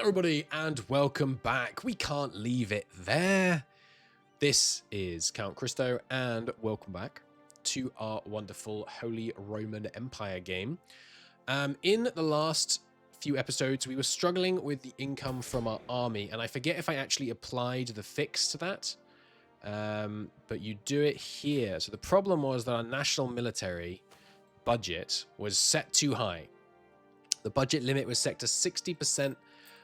Everybody, and welcome back. We can't leave it there. This is Count Christo, and welcome back to our wonderful Holy Roman Empire game. In the last few episodes, we were struggling with the income from our army, and I forget if I actually applied the fix to that, but you do it here. So the problem was that our national military budget was set too high. The budget limit was set to 60%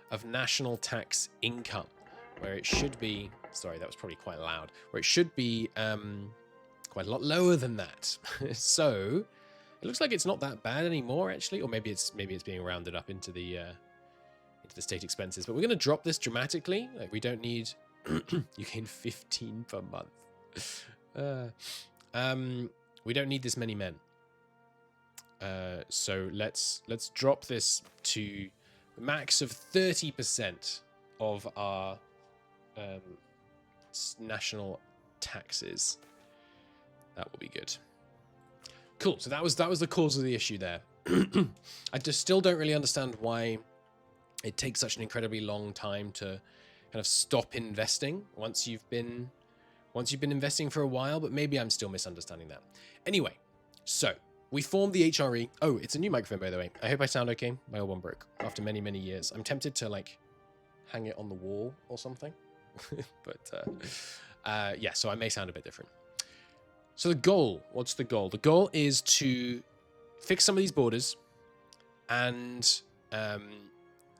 of national tax income, where it should be, sorry, that was probably quite loud, where it should be quite a lot lower than that. So it looks like it's not that bad anymore, actually, or maybe it's being rounded up into the state expenses. But we're going to drop this dramatically. Like, we don't need you gain 15 per month. We don't need this many men. So let's drop this to a max of 30% of our national taxes. That will be good. Cool. So that was the cause of the issue there. I just still don't really understand why it takes such an incredibly long time to kind of stop investing once you've been investing for a while, but maybe I'm still misunderstanding that. Anyway, so we formed the HRE. Oh, it's a new microphone, by the way. I hope I sound okay. My old one broke after many, many years. I'm tempted to like hang it on the wall or something. But yeah, so I may sound a bit different. So the goal, what's the goal? The goal is to fix some of these borders and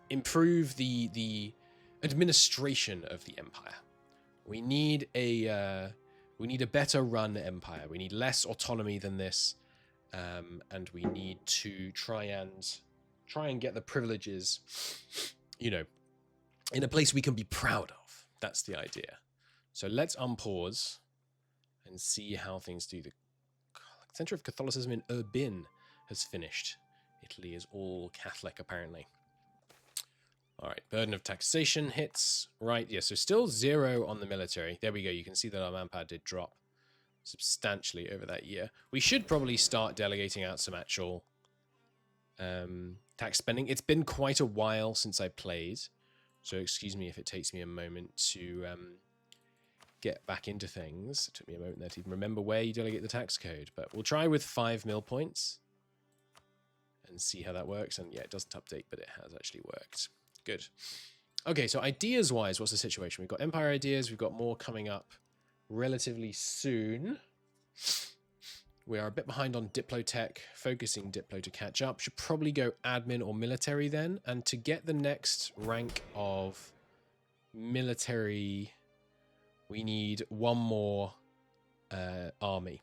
improve the administration of the empire. We need a better run empire. We need less autonomy than this. And we need to try and get the privileges, you know, in a place we can be proud of. That's the idea. So let's unpause and see how things do. The Center of Catholicism in Urbin has finished. Italy is all Catholic, apparently. All right, burden of taxation hits. Right, yeah, so still 0 on the military. There we go. You can see that our manpower did drop substantially over that year. We should probably start delegating out some actual tax spending. It's been quite a while since I played, so excuse me if it takes me a moment to get back into things. It took me a moment there to even remember where you delegate the tax code, but we'll try with 5 mil points and see how that works. And yeah, it doesn't update, but it has actually worked. Good. Okay, so ideas-wise, what's the situation? We've got Empire ideas. We've got more coming up relatively soon. We are a bit behind on Diplotech, focusing Diplo to catch up. Should probably go admin or military then. And to get the next rank of military, we need one more army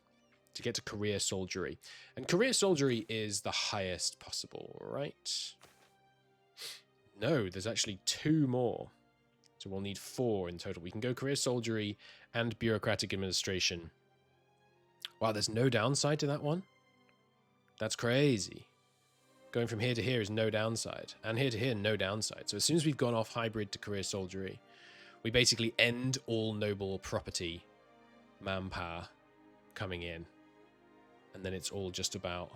to get to career soldiery. And career soldiery is the highest possible, right? No, there's actually 2 more. So we'll need 4 in total. We can go career soldiery and bureaucratic administration. Wow, there's no downside to that one? That's crazy. Going from here to here is no downside. And here to here, no downside. So as soon as we've gone off hybrid to career soldiery, we basically end all noble property manpower coming in. And then it's all just about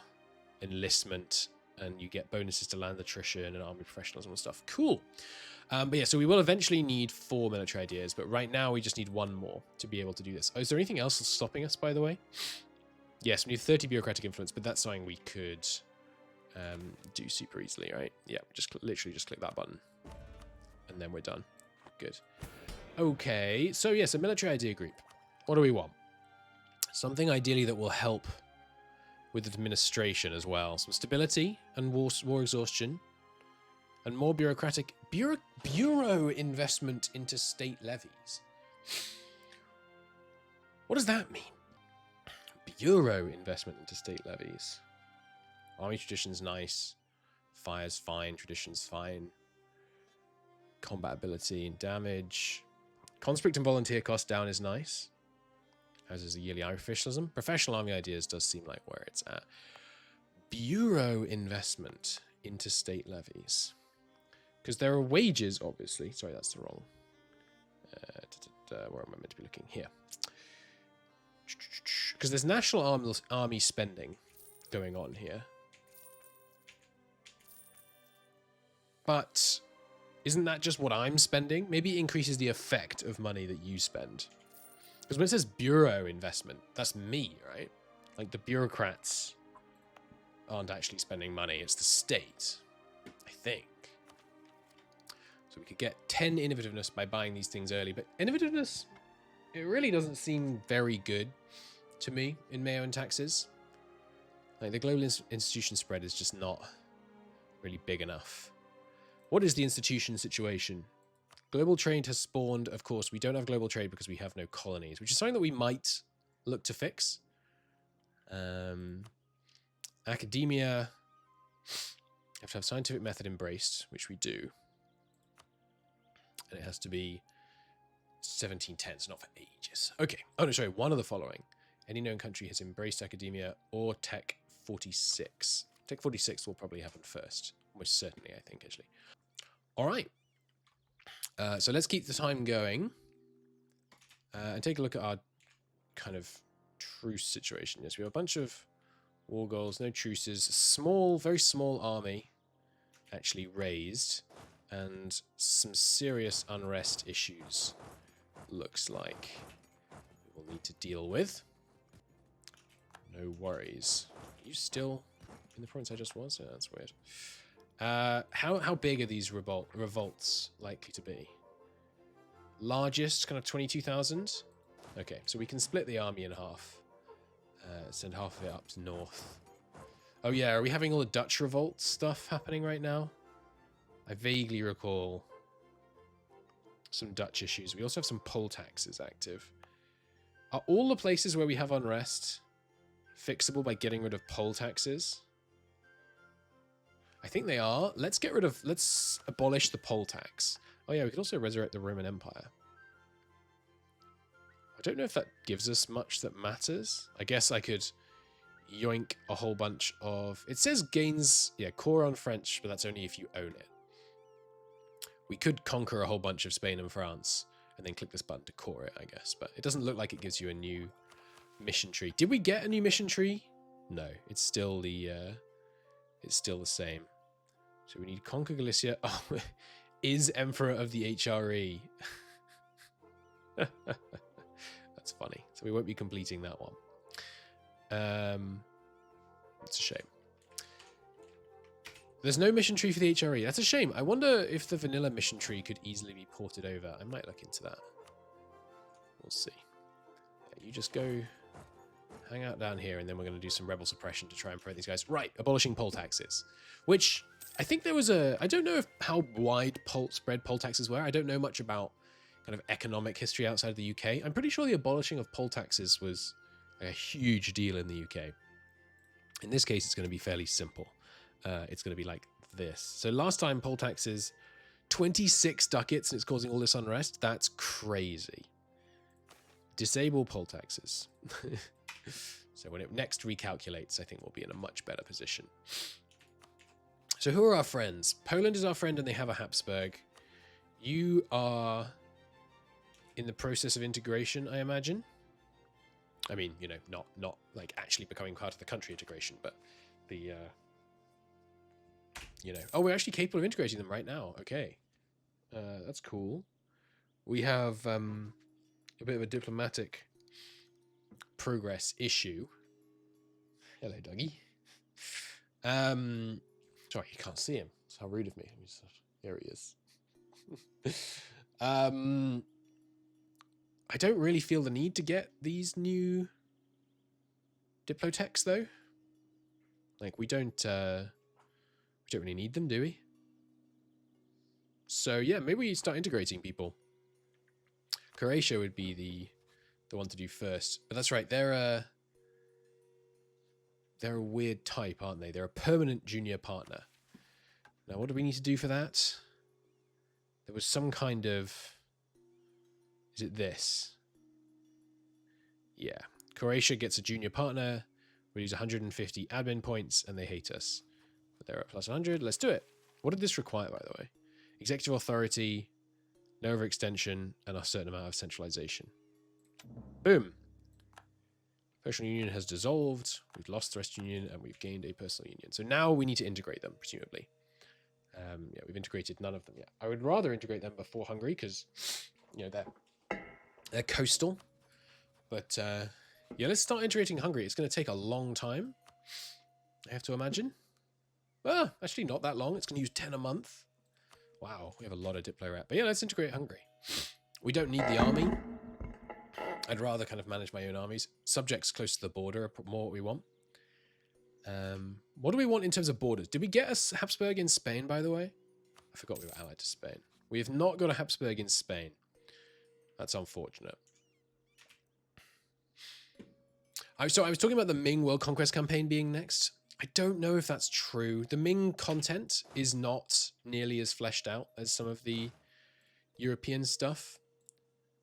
enlistment, and you get bonuses to land attrition and army professionalism and stuff. Cool. But yeah, so we will eventually need 4 military ideas, but right now we just need 1 more to be able to do this. Oh, is there anything else stopping us, by the way? Yes, we need 30 bureaucratic influence, but that's something we could do super easily, right? Yeah, literally just click that button, and then we're done. Good. Okay, so yes, a military idea group. What do we want? Something ideally that will help with administration as well. Some stability and war exhaustion. And more bureaucratic bureau investment into state levies. What does that mean? Bureau investment into state levies. Army tradition's nice. Fire's fine. Tradition's fine. Combat ability and damage. Conscript and volunteer cost down is nice. As is the yearly army professionalism. Professional army ideas does seem like where it's at. Bureau investment into state levies. Because there are wages, obviously. Sorry, that's the wrong. Where am I meant to be looking? Here. Because there's national army spending going on here. But Isn't that just what I'm spending? Maybe it increases the effect of money that you spend. Because when it says bureau investment, that's me, right? Like, the bureaucrats aren't actually spending money. It's the state, I think. So we could get 10 innovativeness by buying these things early. But innovativeness, it really doesn't seem very good to me in MEIOU and taxes. Like, the global institution spread is just not really big enough. What is the institution situation? Global trade has spawned, of course, we don't have global trade because we have no colonies, which is something that we might look to fix. Academia, you have to have scientific method embraced, which we do. And it has to be 1710, so not for ages. Okay. Oh, no, sorry. One of the following. Any known country has embraced academia or Tech 46. Tech 46 will probably happen first. Most certainly, I think, actually. All right. So let's keep the time going and take a look at our kind of truce situation. Yes, we have a bunch of war goals, no truces, small, very small army actually raised, and some serious unrest issues looks like we'll need to deal with. No worries. Are you still in the province I just was? Yeah, that's weird. How big are these revolts likely to be? Largest, kind of 22,000? Okay, so we can split the army in half. Send half of it up to north. Oh yeah, are we having all the Dutch revolt stuff happening right now? I vaguely recall some Dutch issues. We also have some poll taxes active. Are all the places where we have unrest fixable by getting rid of poll taxes? I think they are. Let's abolish the poll tax. Oh yeah, we could also resurrect the Roman Empire. I don't know if that gives us much that matters. I guess I could yoink a whole bunch of... It says gains, yeah, core on French, but that's only if you own it. We could conquer a whole bunch of Spain and France and then click this button to core it, I guess. But it doesn't look like it gives you a new mission tree. Did we get a new mission tree? No, it's still the same. So we need conquer Galicia. Oh, is Emperor of the HRE. That's funny. So we won't be completing that one. It's a shame. There's no mission tree for the HRE. That's a shame. I wonder if the vanilla mission tree could easily be ported over. I might look into that. We'll see. Yeah, you just go hang out down here, and then we're going to do some rebel suppression to try and prevent these guys. Right, abolishing poll taxes. Which, I think there was a... I don't know how wide spread poll taxes were. I don't know much about kind of economic history outside of the UK. I'm pretty sure the abolishing of poll taxes was a huge deal in the UK. In this case, it's going to be fairly simple. It's going to be like this. So last time, poll taxes, 26 ducats, and it's causing all this unrest. That's crazy. Disable poll taxes. So when it next recalculates, I think we'll be in a much better position. So who are our friends? Poland is our friend, and they have a Habsburg. You are in the process of integration, I imagine. I mean, you know, not like actually becoming part of the country integration, but the, you know... Oh, we're actually capable of integrating them right now. Okay. That's cool. We have a bit of a diplomatic progress issue. Hello, Dougie. Sorry, you can't see him. It's how rude of me. Here he is. I don't really feel the need to get these new diplotechs, though. Like, we don't really need them, do we? So yeah, maybe we start integrating people. Croatia would be the one to do first. But that's right, they're a weird type, aren't they? They're a permanent junior partner. Now, what do we need to do for that? There was some kind of... Is it this? Yeah. Croatia gets a junior partner. We use 150 admin points, and they hate us. But they're at plus 100. Let's do it. What did this require, by the way? Executive authority, no overextension, and a certain amount of centralization. Boom. Personal union has dissolved. We've lost the rest union, and we've gained a personal union. So now we need to integrate them, presumably. Yeah, we've integrated none of them yet. I would rather integrate them before Hungary because, you know, they're coastal. But yeah, let's start integrating Hungary. It's going to take a long time, I have to imagine. Actually not that long. It's going to use 10 a month. Wow, we have a lot of Diplo rat. But yeah, let's integrate Hungary. We don't need the army. I'd rather kind of manage my own armies. Subjects close to the border are more what we want. What do we want in terms of borders? Did we get a Habsburg in Spain, by the way? I forgot we were allied to Spain. We have not got a Habsburg in Spain. That's unfortunate. So I was talking about the Ming World Conquest campaign being next. I don't know if that's true. The Ming content is not nearly as fleshed out as some of the European stuff.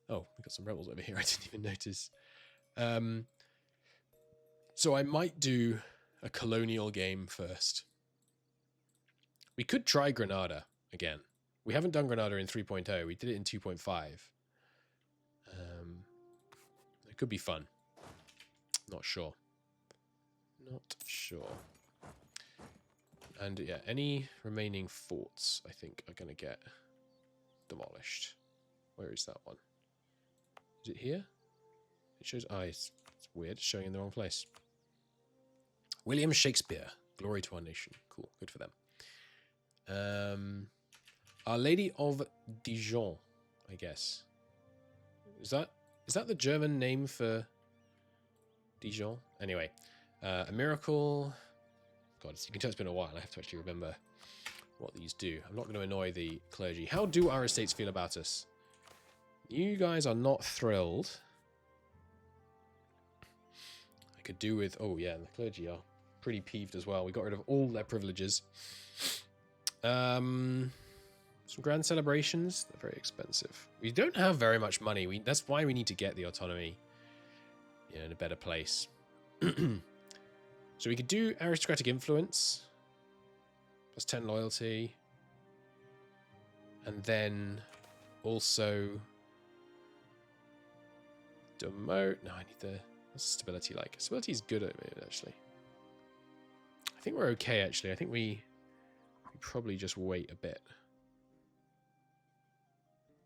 Oh, we've got some rebels over here. I didn't even notice. So I might do a colonial game first. We could try Granada again. We haven't done Granada in 3.0. We did it in 2.5. It could be fun. Not sure. Not sure. And yeah, any remaining forts, I think, are going to get demolished. Where is that one? Is it here? It shows... it's weird. It's showing in the wrong place. William Shakespeare. Glory to our nation. Cool. Good for them. Our Lady of Dijon, I guess. Is that the German name for Dijon? Anyway. A miracle... God, you can tell it's been a while. I have to actually remember what these do. I'm not going to annoy the clergy. How do our estates feel about us? You guys are not thrilled. I could do with... Oh, yeah, and the clergy are pretty peeved as well. We got rid of all their privileges. Some grand celebrations. They're very expensive. We don't have very much money. That's why we need to get the autonomy in a better place. So we could do aristocratic influence. Plus 10 loyalty. And then also... demote. No, I need the... What's stability like? Stability is good at it, actually. I think we're okay, actually. I think we probably just wait a bit.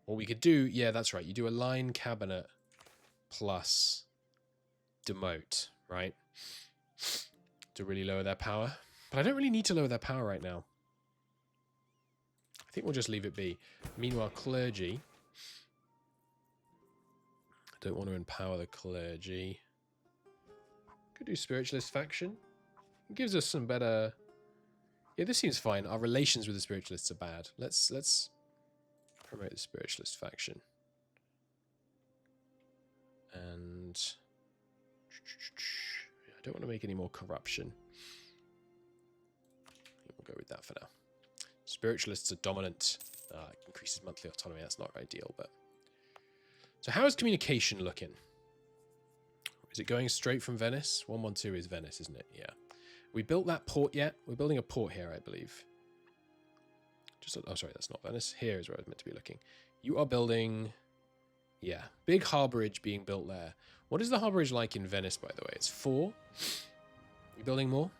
Or we could do... Yeah, that's right. You do align cabinet plus demote, right? To really lower their power. But I don't really need to lower their power right now. I think we'll just leave it be. Meanwhile, clergy... Don't want to empower the clergy. Could do spiritualist faction. It gives us some better... Yeah, this seems fine. Our relations with the spiritualists are bad. Let's promote the spiritualist faction. And... I don't want to make any more corruption. We'll go with that for now. Spiritualists are dominant. Increases monthly autonomy. That's not ideal, but... So how is communication looking? Is it going straight from Venice? 112 is Venice, isn't it? Yeah. We built that port yet? We're building a port here, I believe. Oh, sorry, that's not Venice. Here is where I was meant to be looking. You are building... Yeah, big harborage being built there. What is the harborage like in Venice, by the way? It's 4. You building more?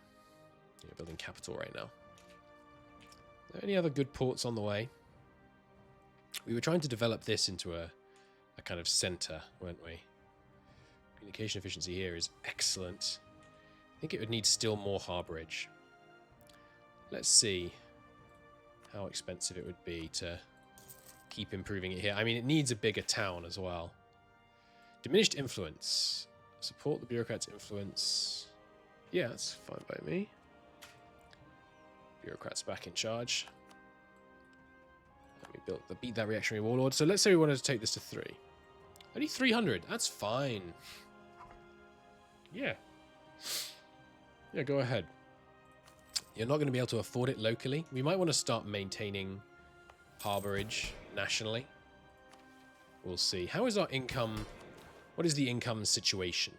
You're building capital right now. Are there any other good ports on the way? We were trying to develop this into a kind of center, weren't we? Communication efficiency here is excellent. I think it would need still more harborage. Let's see how expensive it would be to keep improving it here. I mean, it needs a bigger town as well. Diminished influence. Support the bureaucrats' influence. Yeah, that's fine by me. Bureaucrats back in charge. And we beat that reactionary warlord. So let's say we wanted to take this to 3. Only 300. That's fine. Yeah. Yeah, go ahead. You're not going to be able to afford it locally. We might want to start maintaining harborage nationally. We'll see. How is our income? What is the income situation?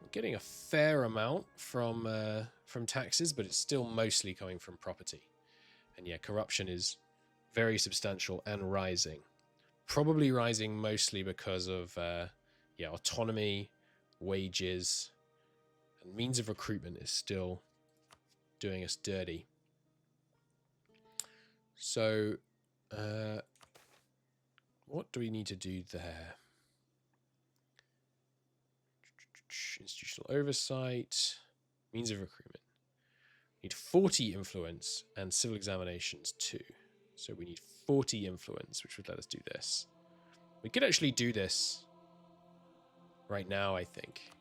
We're getting a fair amount from taxes, but it's still mostly coming from property. And yeah, corruption is very substantial and rising. Probably rising mostly because of autonomy, wages, and means of recruitment is still doing us dirty. So, what do we need to do there? Institutional oversight, means of recruitment. We need 40 influence and civil examinations 2. So we need 40 influence, which would let us do this. We could actually do this right now, I think.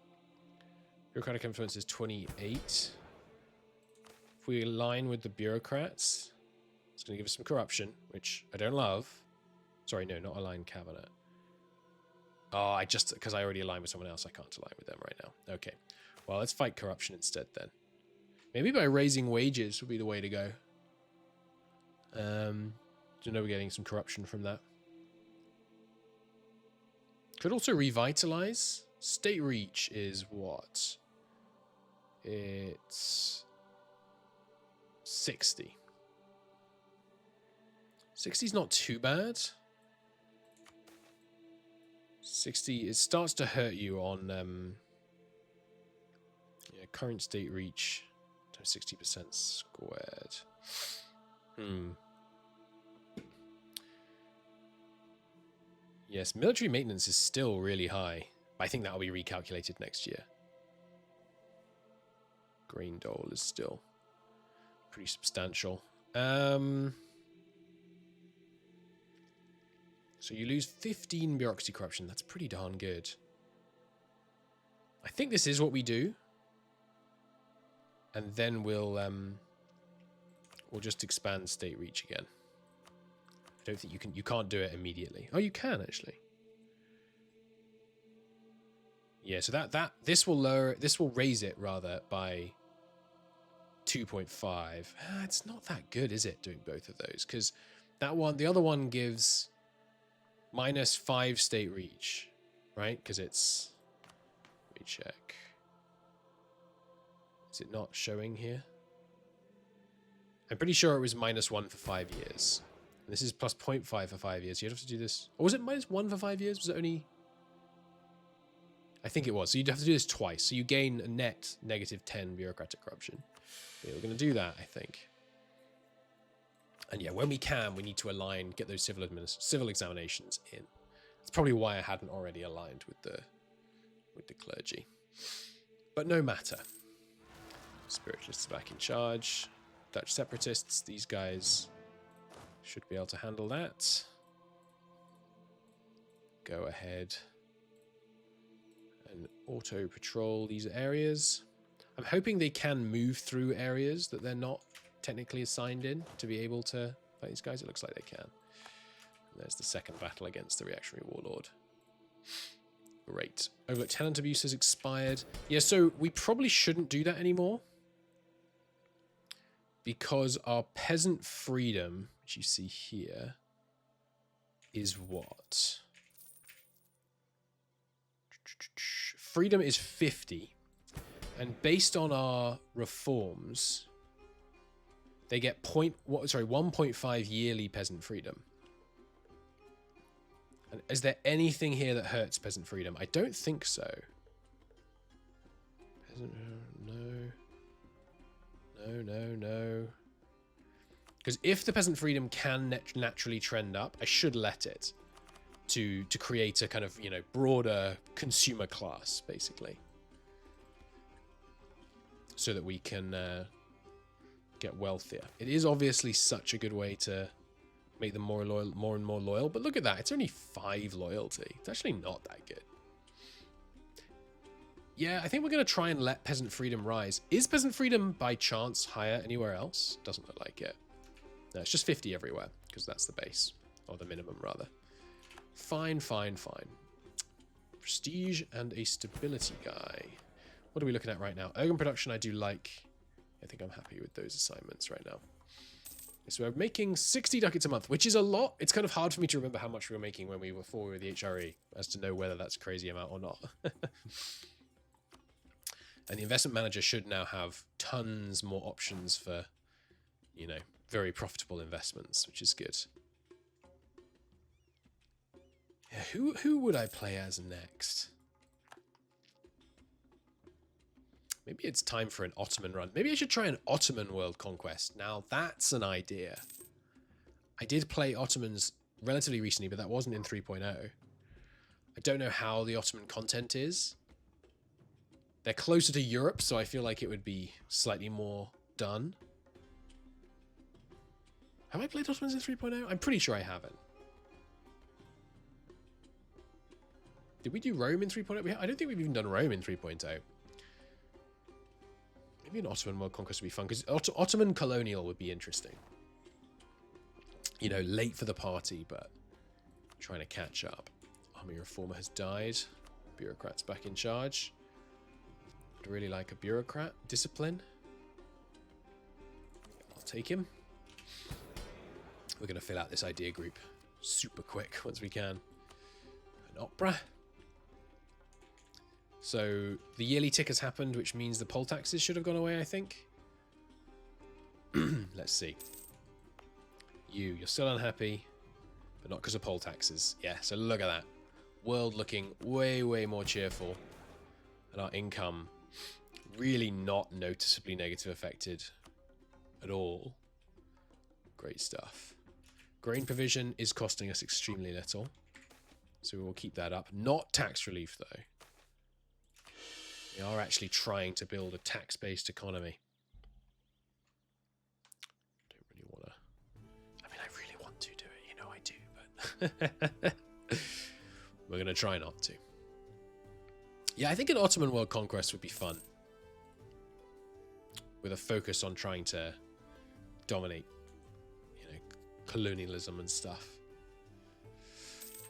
Bureaucratic influence is 28. If we align with the bureaucrats, it's going to give us some corruption, which I don't love. Sorry, no, not align cabinet. Oh, because I already aligned with someone else, I can't align with them right now. Okay. Well, let's fight corruption instead then. Maybe by raising wages would be the way to go. You know, we're getting some corruption from that. Could also revitalize. State reach is what? It's 60. 60 is not too bad. 60, it starts to hurt you on current state reach times 60% squared. Yes, military maintenance is still really high. I think that'll be recalculated next year. Grain dole is still pretty substantial. So you lose 15 bureaucracy corruption. That's pretty darn good. I think this is what we do. And then we'll just expand state reach again. I don't think you can't do it immediately. Oh, you can actually. Yeah, so this will raise it rather by 2.5. It's not that good, is it, doing both of those? Because the other one gives -5 state reach, right? Because it's, let me check. Is it not showing here? I'm pretty sure it was -1 for 5 years. And this is plus 0.5 for 5 years. You'd have to do this. Or was it -1 for 5 years? Was it only? I think it was. So you'd have to do this twice. So you gain a net -10 bureaucratic corruption. Yeah, we're going to do that, I think. And yeah, when we can, we need to align, get those civil examinations in. That's probably why I hadn't already aligned with the clergy. But no matter. Spiritualists are back in charge. Dutch separatists, these guys should be able to handle that. Go ahead and auto patrol these areas. I'm hoping they can move through areas that they're not technically assigned in to be able to fight these guys. It looks like they can. And there's the second battle against the reactionary warlord. Great. Overlook tenant abuse has expired. Yeah, so we probably shouldn't do that anymore. Because our peasant freedom, which you see here, is what? Freedom is 50. And based on our reforms, they get 1.5 yearly peasant freedom. And is there anything here that hurts peasant freedom? I don't think so. Peasant, no. No. Because if the peasant freedom can naturally trend up, I should let it to create a kind of, broader consumer class, basically. So that we can get wealthier. It is obviously such a good way to make them more and more loyal. But look at that. It's only 5 loyalty. It's actually not that good. Yeah, I think we're going to try and let peasant freedom rise. Is peasant freedom by chance higher anywhere else? Doesn't look like it. No, it's just 50 everywhere because that's the base. Or the minimum, rather. Fine. Prestige and a stability guy. What are we looking at right now? Ergon production I do like. I think I'm happy with those assignments right now. So we're making 60 ducats a month, which is a lot. It's kind of hard for me to remember how much we were making when we were with the HRE as to know whether that's a crazy amount or not. And the investment manager should now have tons more options for, very profitable investments, which is good. Yeah, who would I play as next? Maybe it's time for an Ottoman run. Maybe I should try an Ottoman world conquest. Now that's an idea. I did play Ottomans relatively recently, but that wasn't in 3.0. I don't know how the Ottoman content is. They're closer to Europe, so I feel like it would be slightly more done. Have I played Ottomans in 3.0? I'm pretty sure I haven't. Did we do Rome in 3.0? I don't think we've even done Rome in 3.0. Maybe an Ottoman world conquest would be fun, because Ottoman colonial would be interesting. You know, late for the party, but trying to catch up. Army reformer has died. Bureaucrats back in charge. I'd really like a bureaucrat. Discipline. I'll take him. We're going to fill out this idea group super quick once we can. An opera. So the yearly tick has happened, which means the poll taxes should have gone away, I think. Let's see. You're still unhappy, but not because of poll taxes. Yeah, so look at that. World looking way, way more cheerful. And our income really not noticeably negative affected at all. Great stuff. Grain provision is costing us extremely little. So we will keep that up. Not tax relief, though. We are actually trying to build a tax-based economy. Don't really want to... I mean, I really want to do it. You know I do, but... We're going to try not to. Yeah, I think an Ottoman world conquest would be fun. With a focus on trying to dominate, you know, colonialism and stuff.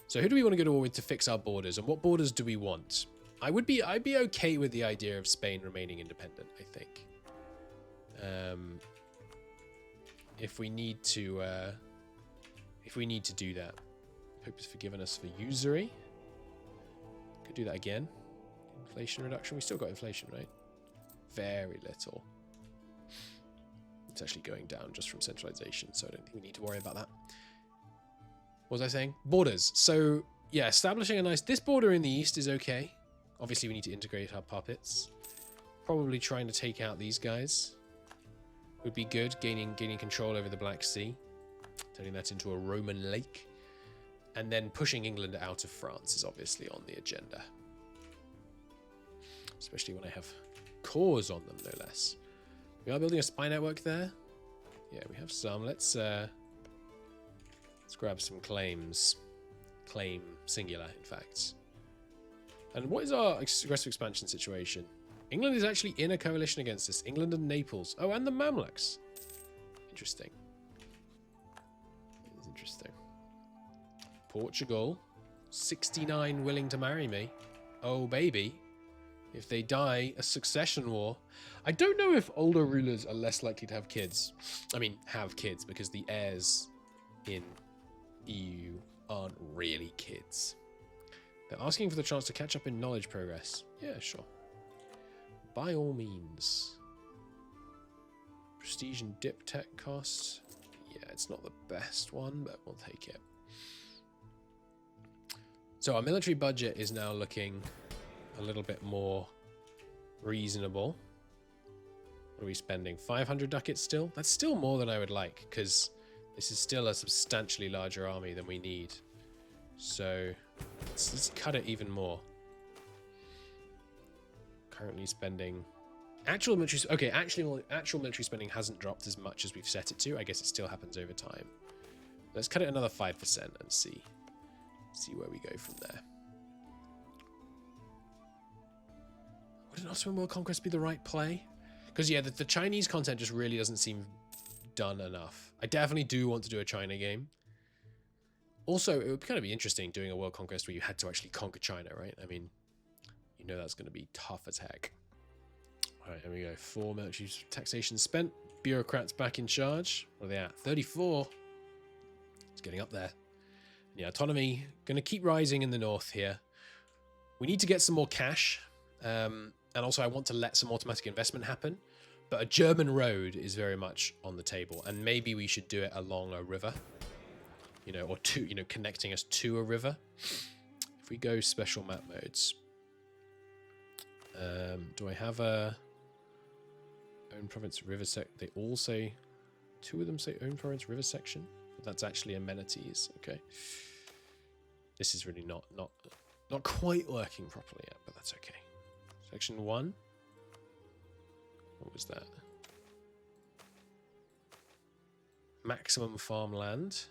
So who do we want to go to war with to fix our borders? And what borders do we want? I'd be okay with the idea of Spain remaining independent, I think. If we need to do that. Pope has forgiven us for usury. Could do that again. Inflation reduction. We still got inflation, right? Very little. It's actually going down just from centralization, so I don't think we need to worry about that. What was I saying? Borders. So, yeah, establishing a nice... This border in the east is okay. Obviously, we need to integrate our puppets. Probably trying to take out these guys would be good. Gaining control over the Black Sea. Turning that into a Roman lake. And then pushing England out of France is obviously on the agenda. Especially when I have cores on them, no less. We are building a spy network there. Yeah, we have some. Let's grab some claims. Claim singular, in fact. And what is our aggressive expansion situation? England is actually in a coalition against us. England and Naples. Oh, and the Mamluks. Interesting. It is interesting. Portugal. 69 willing to marry me. Oh, baby. If they die, a succession war. I don't know if older rulers are less likely to have kids. I mean, have kids, because the heirs in EU aren't really kids. They're asking for the chance to catch up in knowledge progress. Yeah, sure. By all means. Prestige and dip tech costs. Yeah, it's not the best one, but we'll take it. So our military budget is now looking a little bit more reasonable. What are we spending? 500 ducats still? That's still more than I would like, because this is still a substantially larger army than we need. So let's cut it even more. Currently spending... Actual military... Okay, actual military spending hasn't dropped as much as we've set it to. I guess it still happens over time. Let's cut it another 5% and see where we go from there. Would an Ottoman world conquest be the right play? Because, yeah, the Chinese content just really doesn't seem done enough. I definitely do want to do a China game. Also, it would kind of be interesting doing a world conquest where you had to actually conquer China, right? I mean, you know that's going to be tough as heck. All right, here we go. 4 military taxation spent. Bureaucrats back in charge. What are they at? 34. It's getting up there. Yeah, autonomy going to keep rising in the north here. We need to get some more cash. And also I want to let some automatic investment happen. But a German road is very much on the table. And maybe we should do it along a river. You know, or connecting us to a river. If we go special map modes. Do I have a own province river sec? They all say, 2 of them say own province river section. That's actually amenities. Okay. This is really not quite working properly yet, but that's okay. Section 1. What was that? Maximum farmland.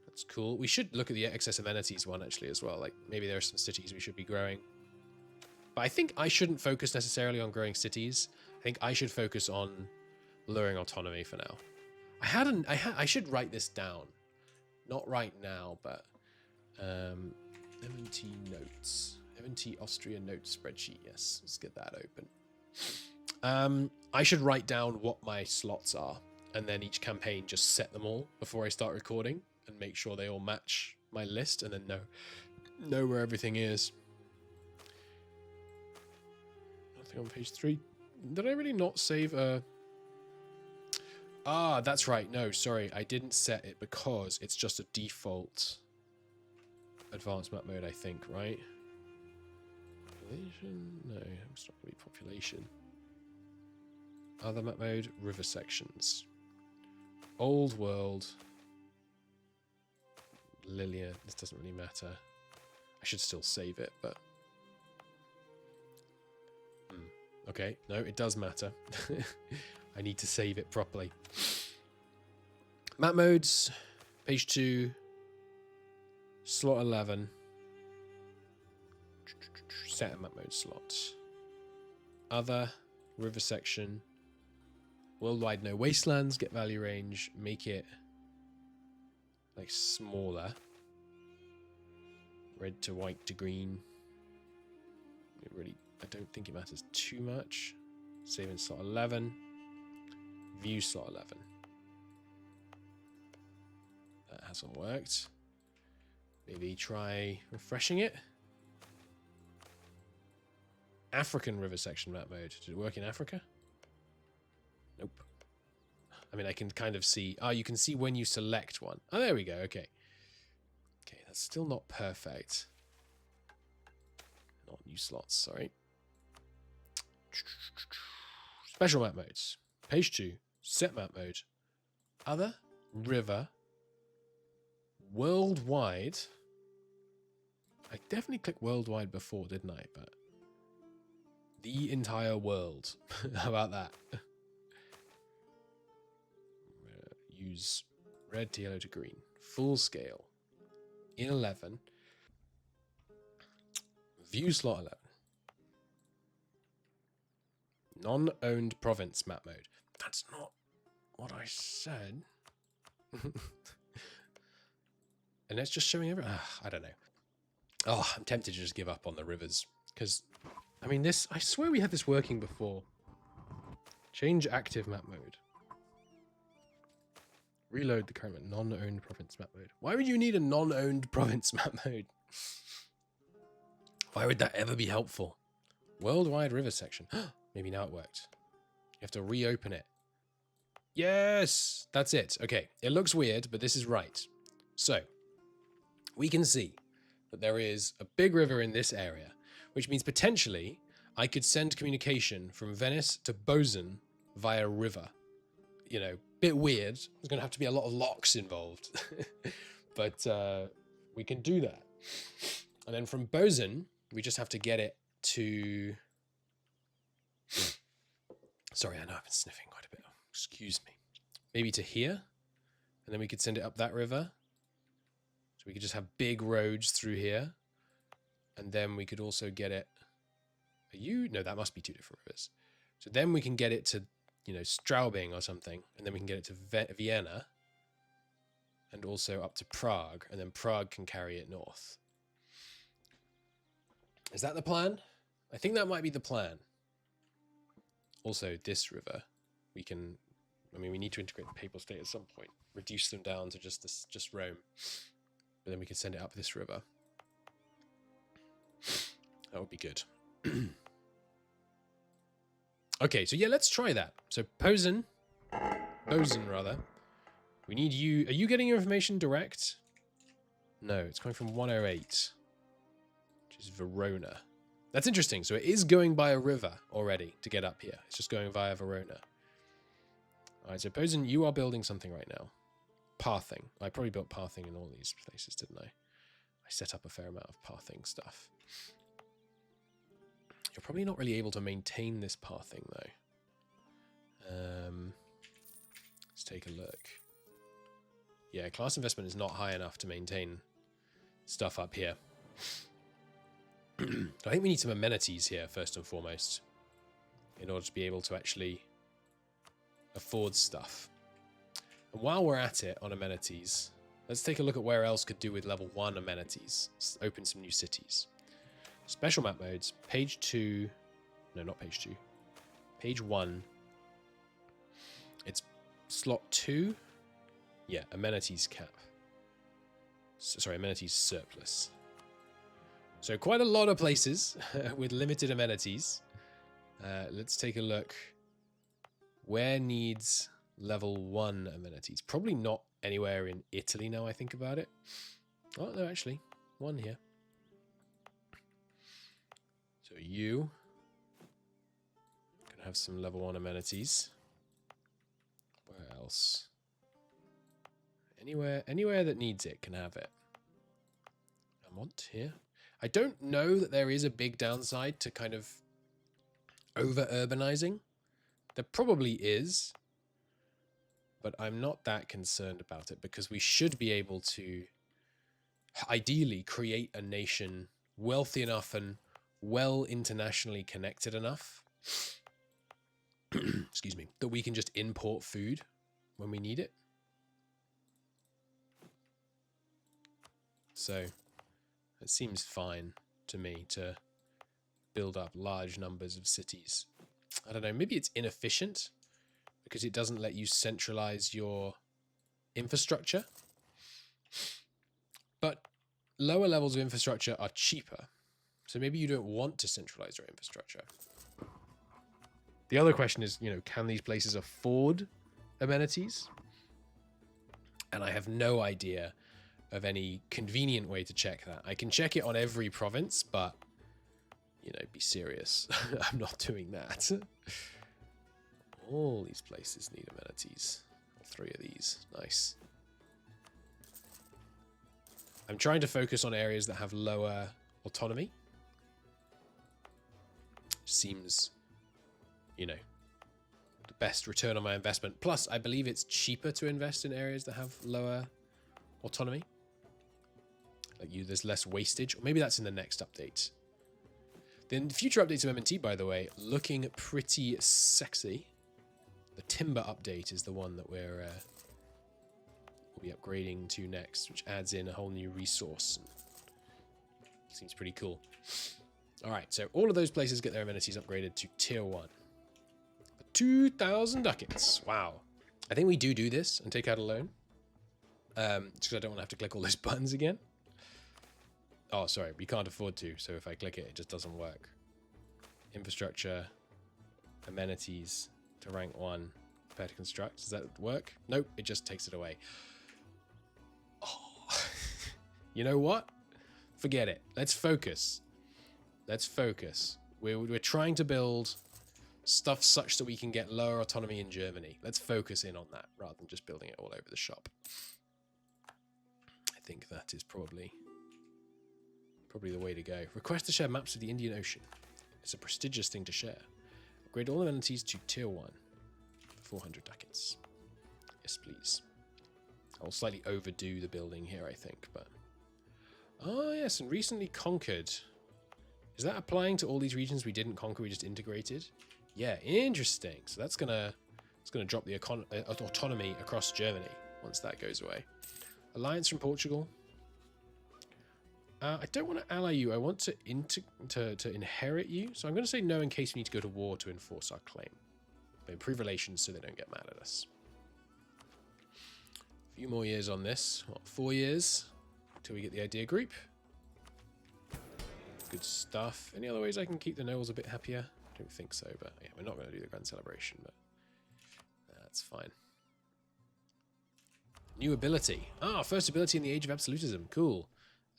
That's cool. We should look at the excess amenities one actually as well. Like maybe there are some cities we should be growing. But I think I shouldn't focus necessarily on growing cities. I think I should focus on lowering autonomy for now. I should write this down. Not right now, but M&T notes. M&T Austria notes spreadsheet. Yes, let's get that open. I should write down what my slots are, and then each campaign just set them all before I start recording and make sure they all match my list, and then know where everything is. Nothing on page 3. Did I really not save a... Ah, that's right. No, sorry. I didn't set it because it's just a default advanced map mode, I think, right? Population? No, it's not going to be population. Other map mode, river sections. Old world. Lilia, this doesn't really matter. I should still save it, but... Okay, no, it does matter. I need to save it properly. Map modes, page 2, slot 11. Set a map mode slot. Other, river section. Worldwide no wastelands, get value range, make it like smaller. Red to white to green. I don't think it matters too much. Save in slot 11. View slot 11. That hasn't worked. Maybe try refreshing it. African river section map mode. Did it work in Africa? Nope. I mean, I can kind of see... Oh, you can see when you select one. Oh, there we go. Okay. Okay, that's still not perfect. Not new slots, sorry. Special map modes. Page 2. Set map mode. Other. River. Worldwide. I definitely clicked worldwide before, didn't I? But the entire world. How about that? Use red to yellow to green. Full scale. In 11. View slot 11. Non-owned province map mode. That's not what I said. And it's just showing everything. I don't know. Oh, I'm tempted to just give up on the rivers. Because, I mean, this... I swear we had this working before. Change active map mode. Reload the current non-owned province map mode. Why would you need a non-owned province map mode? Why would that ever be helpful? Worldwide river section. Maybe now it worked. You have to reopen it. Yes! That's it. Okay. It looks weird, but this is right. So, we can see that there is a big river in this area, which means potentially I could send communication from Venice to Bozen via river. You know, bit weird. There's going to have to be a lot of locks involved. But we can do that. And then from Bozen, we just have to get it to... Sorry, I know I've been sniffing quite a bit. Excuse me. Maybe to here. And then we could send it up that river. So we could just have big roads through here. And then we could also get it... No, that must be two different rivers. So then we can get it to, you know, Straubing or something. And then we can get it to Vienna. And also up to Prague. And then Prague can carry it north. Is that the plan? I think that might be the plan. Also, this river, we can... I mean, we need to integrate the Papal State at some point. Reduce them down to just Rome. But then we can send it up this river. That would be good. Okay, so yeah, let's try that. So Bozen, rather. We need you... Are you getting your information direct? No, it's coming from 108. Which is Verona. That's interesting. So it is going by a river already to get up here. It's just going via Verona. Alright, so Bozen, you are building something right now. pathing. I probably built pathing in all these places, didn't I? I set up a fair amount of pathing stuff. You're probably not really able to maintain this pathing, though. Let's take a look. Yeah, class investment is not high enough to maintain stuff up here. I think we need some amenities here, first and foremost, in order to be able to actually afford stuff. And while we're at it on amenities, let's take a look at where else could do with level 1 amenities. Let's open some new cities. Special map modes, page 2. No, not page 2. Page 1. It's slot 2. Yeah, amenities cap. Sorry, amenities surplus. So quite a lot of places with limited amenities. Let's take a look. Where needs level 1 amenities? Probably not anywhere in Italy now I think about it. Oh, no, actually. One here. So you can have some level 1 amenities. Where else? Anywhere that needs it can have it. I want here. I don't know that there is a big downside to kind of over-urbanizing. There probably is, but I'm not that concerned about it because we should be able to ideally create a nation wealthy enough and well internationally connected enough excuse me, that we can just import food when we need it. So it seems fine to me to build up large numbers of cities. I don't know, maybe it's inefficient because it doesn't let you centralize your infrastructure. But lower levels of infrastructure are cheaper. So maybe you don't want to centralize your infrastructure. The other question is, you know, can these places afford amenities? And I have no idea of any convenient way to check that. I can check it on every province, but, you know, be serious. I'm not doing that. All these places need amenities. 3 of these. Nice. I'm trying to focus on areas that have lower autonomy. Seems, you know, the best return on my investment. Plus, I believe it's cheaper to invest in areas that have lower autonomy. Like there's less wastage. Or maybe that's in the next update. Then future updates of M&T, by the way, looking pretty sexy. The timber update is the one that we'll be upgrading to next, which adds in a whole new resource. Seems pretty cool. All right, so all of those places get their amenities upgraded to tier 1. For 2,000 ducats. Wow. I think we do this and take out a loan. Just because I don't want to have to click all those buttons again. Oh, sorry, we can't afford to, so if I click it, it just doesn't work. Infrastructure, amenities to rank 1, prepare to construct. Does that work? Nope, it just takes it away. Oh. You know what? Forget it. Let's focus. Let's focus. We're trying to build stuff such that we can get lower autonomy in Germany. Let's focus in on that rather than just building it all over the shop. I think that is probably the way to go. Request to share maps of the Indian Ocean. It's a prestigious thing to share. Upgrade all amenities to tier 1 for 400 ducats. Yes, please. I'll slightly overdo the building here, I think, but... Oh, yes, and recently conquered. Is that applying to all these regions we didn't conquer, we just integrated? Yeah, interesting. So that's gonna drop the autonomy across Germany once that goes away. Alliance from Portugal. I don't want to ally you. I want to inherit you. So I'm going to say no in case we need to go to war to enforce our claim. But improve relations so they don't get mad at us. A few more years on this. What, 4 years? Until we get the idea group. Good stuff. Any other ways I can keep the nobles a bit happier? I don't think so, but yeah, we're not going to do the grand celebration, but that's fine. New ability. Ah, first ability in the Age of Absolutism. Cool.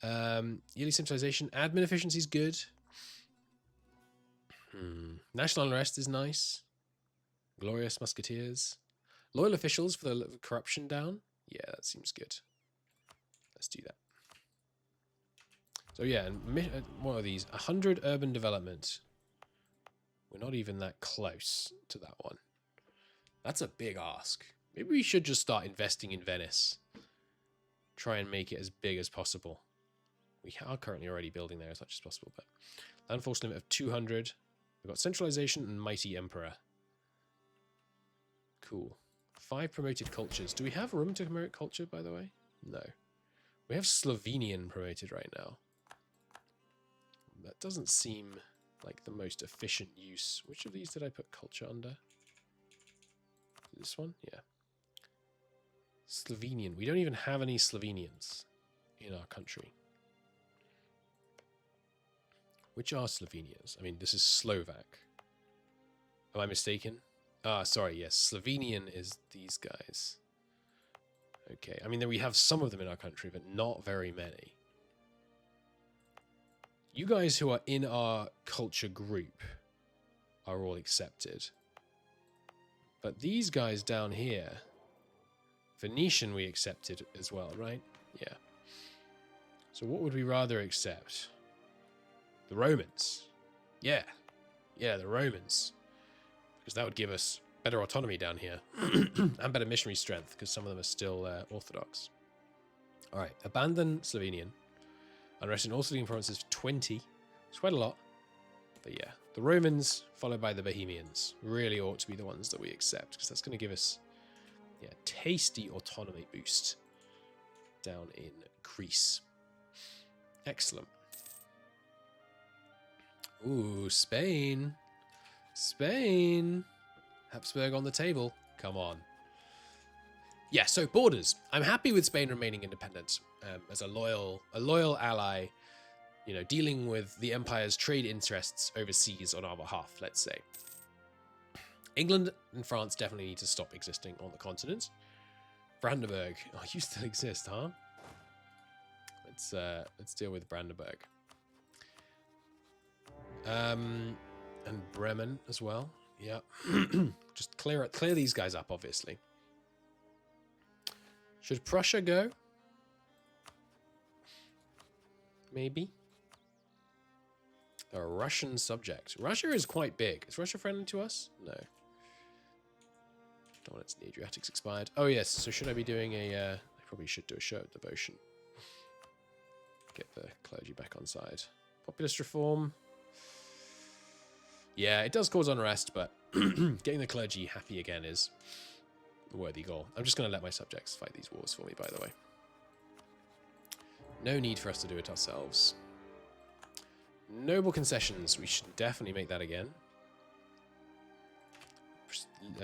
Yearly centralization. Admin efficiency is good. National unrest is nice. Glorious musketeers. Loyal officials for the corruption down. Yeah, that seems good. Let's do that. So yeah, and what are these? 100 urban development. We're not even that close to that one. That's a big ask. Maybe we should just start investing in Venice. Try and make it as big as possible. We are currently already building there as much as possible, but land force limit of 200. We've got centralization and mighty emperor. Cool. 5 promoted cultures. Do we have room to promote culture, by the way? No. We have Slovenian promoted right now. That doesn't seem like the most efficient use. Which of these did I put culture under? This one? Yeah. Slovenian. We don't even have any Slovenians in our country. Which are Slovenians? I mean, this is Slovak. Am I mistaken? Ah, sorry, yes. Slovenian is these guys. Okay, I mean, we have some of them in our country, but not very many. You guys who are in our culture group are all accepted. But these guys down here, Venetian we accepted as well, right? Yeah. So what would we rather accept? The Romans. Yeah. Yeah, the Romans. Because that would give us better autonomy down here. And better missionary strength, because some of them are still Orthodox. Alright, abandon Slovenian. Unrest in all Slovenian provinces, 20. It's quite a lot. But yeah, the Romans, followed by the Bohemians, really ought to be the ones that we accept, because that's going to give us tasty autonomy boost down in Greece. Excellent. Ooh, Spain. Spain. Habsburg on the table. Come on. Yeah, so borders. I'm happy with Spain remaining independent as a loyal ally, you know, dealing with the empire's trade interests overseas on our behalf, let's say. England and France definitely need to stop existing on the continent. Brandenburg. Oh, you still exist, huh? Let's deal with Brandenburg. And Bremen as well. Yeah. Just clear these guys up, obviously. Should Prussia go? Maybe. A Russian subject. Russia is quite big. Is Russia friendly to us? No. Don't want its Adriatic's expired. Oh yes, so should I be doing a... I probably should do a show of devotion. Get the clergy back on side. Populist reform. Yeah, it does cause unrest, but getting the clergy happy again is a worthy goal. I'm just going to let my subjects fight these wars for me, by the way. No need for us to do it ourselves. Noble concessions. We should definitely make that again.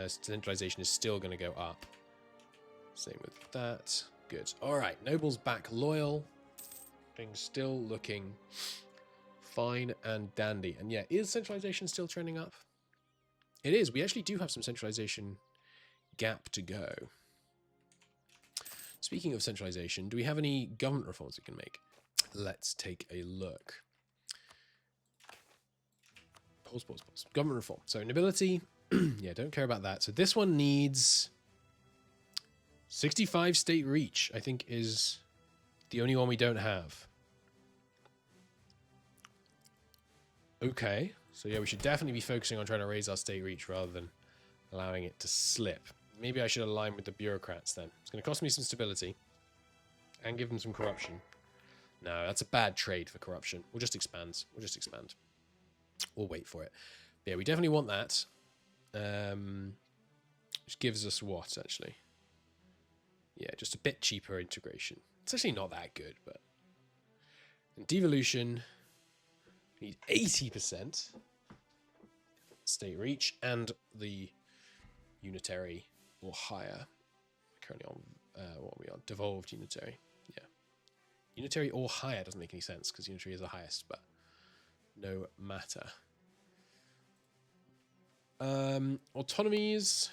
Centralization is still going to go up. Same with that. Good. All right. Nobles back loyal. Things still looking fine and dandy. And yeah, is centralization still trending up? It is. We actually do have some centralization gap to go. Speaking of centralization, do we have any government reforms we can make? Let's take a look. Pause. Government reform. So nobility, yeah, don't care about that. So this one needs 65 state reach, I think is the only one we don't have. Okay, so yeah, we should definitely be focusing on trying to raise our state reach rather than allowing it to slip. Maybe I should align with the bureaucrats then. It's going to cost me some stability and give them some corruption. No, that's a bad trade for corruption. We'll just expand. We'll wait for it. But yeah, we definitely want that. Which gives us what, actually? Yeah, just a bit cheaper integration. It's actually not that good, but... And devolution... We need 80% state reach and the unitary or higher. We're currently on, what are we on? Devolved unitary. Yeah. Unitary or higher doesn't make any sense because unitary is the highest, but no matter. Autonomies.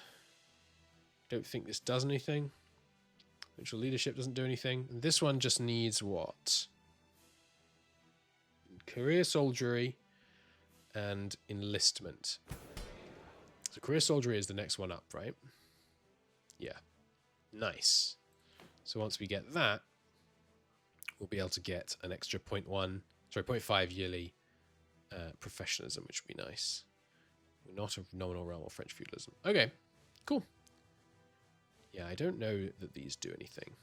Don't think this does anything. Provincial leadership doesn't do anything. And this one just needs what? Career soldiery and enlistment. So career soldiery is the next one up, right? Yeah. Nice. So once we get that, we'll be able to get an extra 0.5 yearly professionalism, which would be nice. We're not a nominal realm of French feudalism. Okay, cool. Yeah, I don't know that these do anything.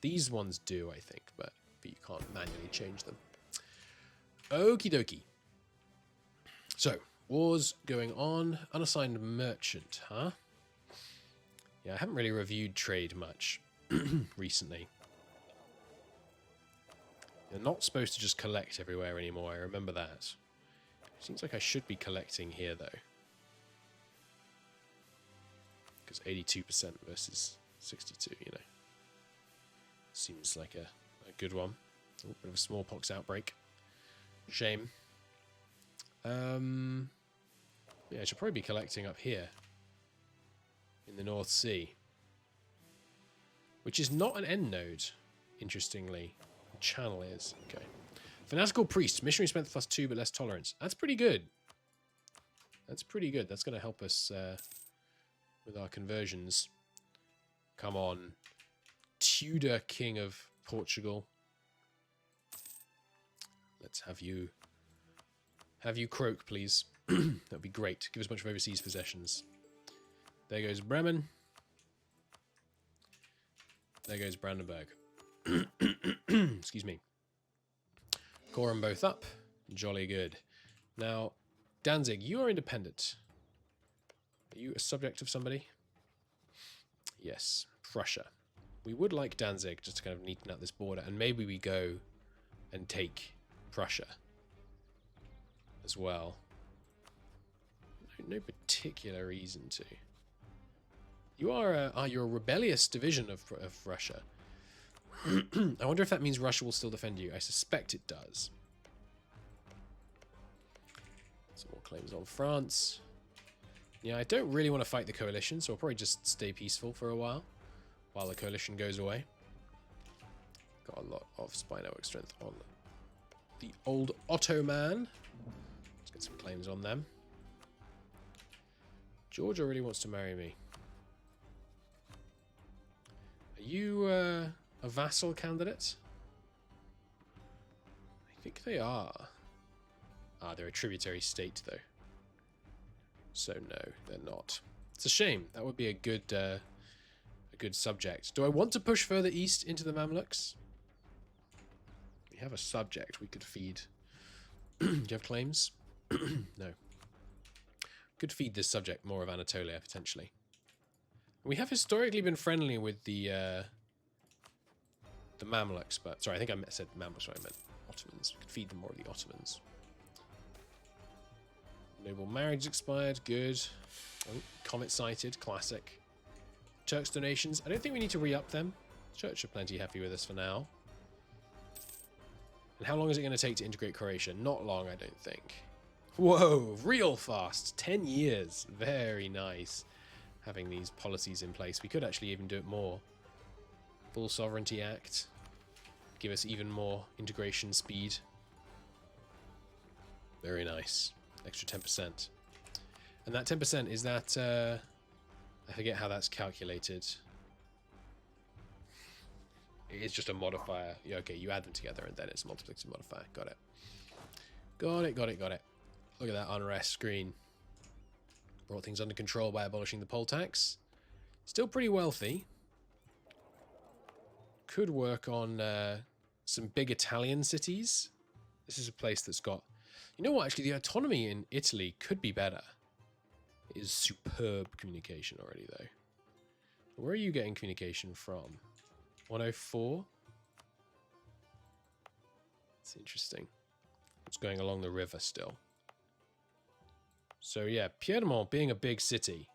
These ones do, I think, but you can't manually change them. Okie dokie. So, wars going on. Unassigned merchant, huh? Yeah, I haven't really reviewed trade much recently. You're not supposed to just collect everywhere anymore, I remember that. Seems like I should be collecting here, though. Because 82% versus 62, you know. Seems like a good one. Oh, bit of a smallpox outbreak. Shame. Yeah, I should probably be collecting up here. In the North Sea. Which is not an end node, interestingly. Channel is. Okay. Fanatical priest. Missionary strength +2 but less tolerance. That's pretty good. That's pretty good. That's going to help us with our conversions. Come on. Tudor King of Portugal. Let's have you croak, please. That'd be great. Give us a bunch of overseas possessions. There goes Bremen. There goes Brandenburg. Excuse me. Core them both up. Jolly good. Now, Danzig, you are independent. Are you a subject of somebody? Yes. Prussia. We would like Danzig just to kind of neaten out this border, and maybe we go and take Prussia as well. No particular reason to. You are you're a rebellious division of Russia. I wonder if that means Russia will still defend you. I suspect it does. Some more claims on France. Yeah, I don't really want to fight the coalition, so I'll probably just stay peaceful for a while the coalition goes away. Got a lot of spy network strength on the old Ottoman. Let's get some claims on them. Georgia really wants to marry me. Are you a vassal candidate? I think they are. Ah, they're a tributary state, though. So no, they're not. It's a shame. That would be a good subject. Do I want to push further east into the Mamluks? We have a subject we could feed. Do you have claims? No. Could feed this subject more of Anatolia, potentially. We have historically been friendly with the Mamluks, but... Sorry, I think I said Mamluks when I meant Ottomans. We could feed them more of the Ottomans. Noble marriage expired. Good. Oh, comet sighted. Classic. Turks donations. I don't think we need to re-up them. Church are plenty happy with us for now. And how long is it going to take to integrate Croatia? Not long, I don't think. Whoa, real fast. 10 years. Very nice. Having these policies in place. We could actually even do it more. Full Sovereignty Act. Give us even more integration speed. Very nice. Extra 10%. And that 10% is that... I forget how that's calculated. It's just a modifier. Yeah, okay, you add them together and then it's a multiplicative modifier. Got it. Got it, got it, got it. Look at that unrest screen. Brought things under control by abolishing the poll tax. Still pretty wealthy. Could work on some big Italian cities. This is a place that's got... You know what, actually, the autonomy in Italy could be better. It is superb communication already, though. Where are you getting communication from? 104? It's interesting. It's going along the river still. So yeah, Piedmont, being a big city,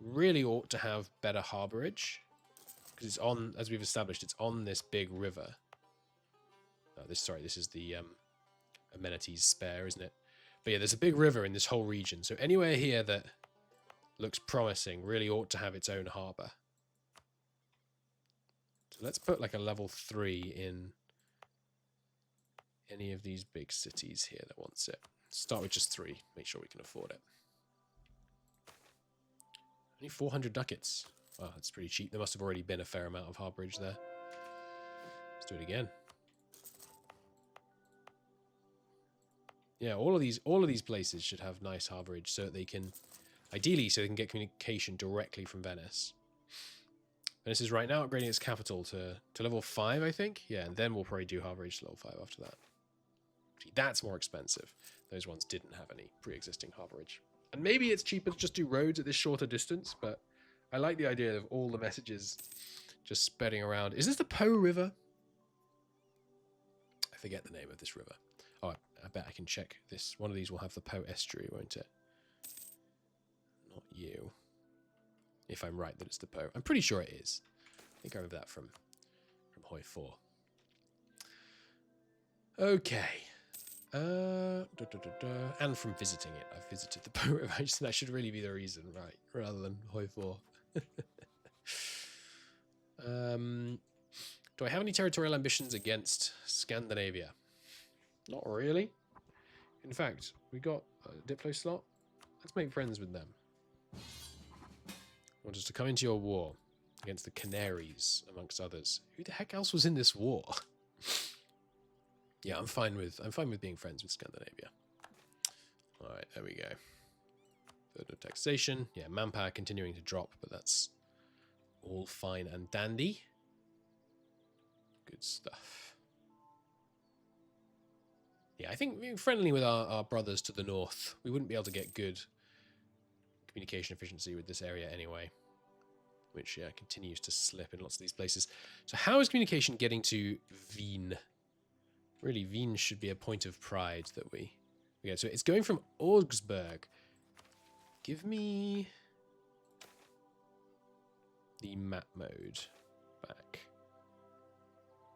really ought to have better harborage. Because it's on, as we've established, it's on this big river. Oh, this is the amenities spare, isn't it? But yeah, there's a big river in this whole region. So anywhere here that looks promising really ought to have its own harbor. So let's put like a level 3 in any of these big cities here that wants it. Start with just 3. Make sure we can afford it. Only 400 ducats. Oh, that's pretty cheap. There must have already been a fair amount of harborage there. Let's do it again. Yeah, all of these places should have nice harborage so that they can, ideally, so they can get communication directly from Venice. Venice is right now upgrading its capital to level 5, I think. Yeah, and then we'll probably do harborage to level 5 after that. See, that's more expensive. Those ones didn't have any pre-existing harborage. And maybe it's cheaper to just do roads at this shorter distance, but I like the idea of all the messages just spreading around. Is this the Po River? I forget the name of this river. Oh, I bet I can check this. One of these will have the Po estuary, won't it? Not you. If I'm right that it's the Po. I'm pretty sure it is. I think I remember that from Hoi 4. Okay. And from visiting it. I've visited the Po River. That should really be the reason, right? Rather than Hoi 4. Do I have any territorial ambitions against Scandinavia? Not really. In fact, we got a Diplo slot. Let's make friends with them. Want us to come into your war against the Canaries, amongst others. Who the heck else was in this war? Yeah, I'm fine with being friends with Scandinavia. All right, there we go. Further taxation. Yeah, manpower continuing to drop, but that's all fine and dandy. Good stuff. Yeah, I think being friendly with our brothers to the north, we wouldn't be able to get good communication efficiency with this area anyway, which yeah continues to slip in lots of these places. So how is communication getting to Wien? Really, Wien should be a point of pride that we get. So it's going from Augsburg. Give me the map mode back.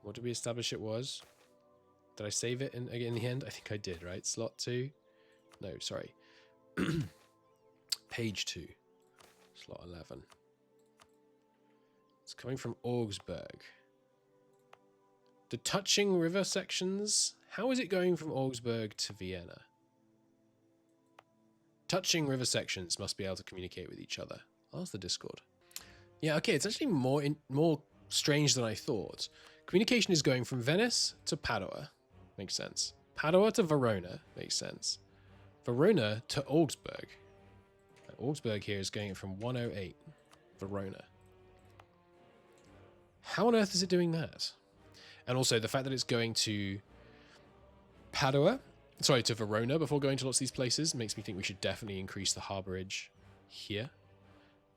What did we establish it was? Did I save it in the end? I think I did, right? Slot 2? No, sorry. Page 2. Slot 11. It's coming from Augsburg. The touching river sections. How is it going from Augsburg to Vienna? Touching river sections must be able to communicate with each other. Ask the Discord. Yeah, okay, it's actually more strange than I thought. Communication is going from Venice to Padua. Makes sense. Padua to Verona. Makes sense. Verona to Augsburg. And Augsburg here is going from 108. Verona. How on earth is it doing that? And also the fact that it's going to Padua, sorry, to Verona before going to lots of these places makes me think we should definitely increase the harborage here.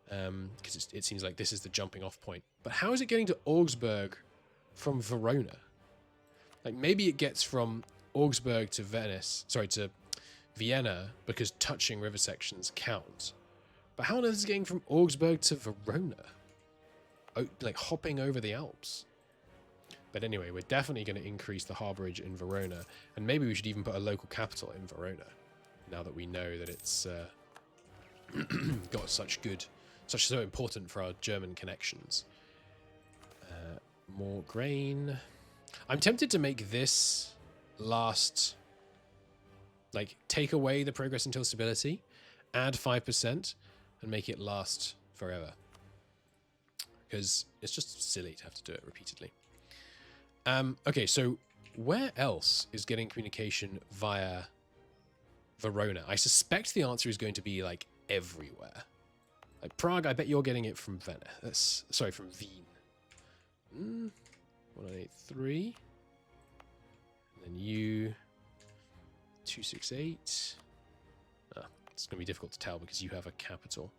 Because it seems like this is the jumping off point. But how is it getting to Augsburg from Verona? Like maybe it gets from Augsburg to Venice, sorry, to Vienna because touching river sections count. But how on earth is it getting from Augsburg to Verona? Oh, like hopping over the Alps. But anyway, we're definitely going to increase the harborage in Verona. And maybe we should even put a local capital in Verona. Now that we know that it's got so important for our German connections. More grain. I'm tempted to make this last, like, take away the progress until stability, add 5%, and make it last forever. Because it's just silly to have to do it repeatedly. Okay, so where else is getting communication via Verona? I suspect the answer is going to be, like, everywhere. Like Prague, I bet you're getting it from Venice. Sorry, from Wien. 183. And then you 268. Ah, it's going to be difficult to tell because you have a capital.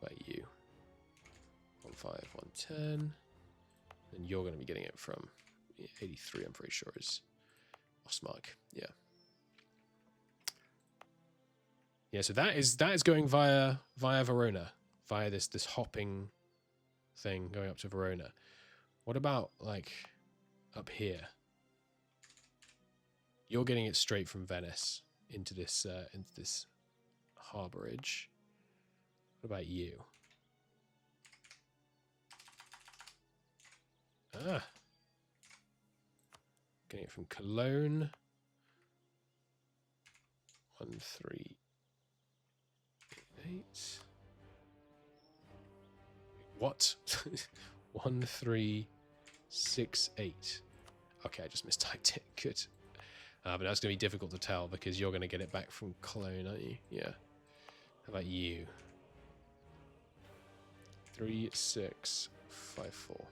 By you. 15110. And you're going to be getting it from 83, I'm pretty sure, is Ostmark. Yeah. Yeah, so that is going via Verona, via this hopping thing going up to Verona. What about like up here? You're getting it straight from Venice into this harborage. What about you? Ah, getting it from Cologne. 138. what? 1368. Okay, I just mistyped it. Good. But that's going to be difficult to tell because you're going to get it back from Cologne, aren't you? Yeah. How about you? 3654.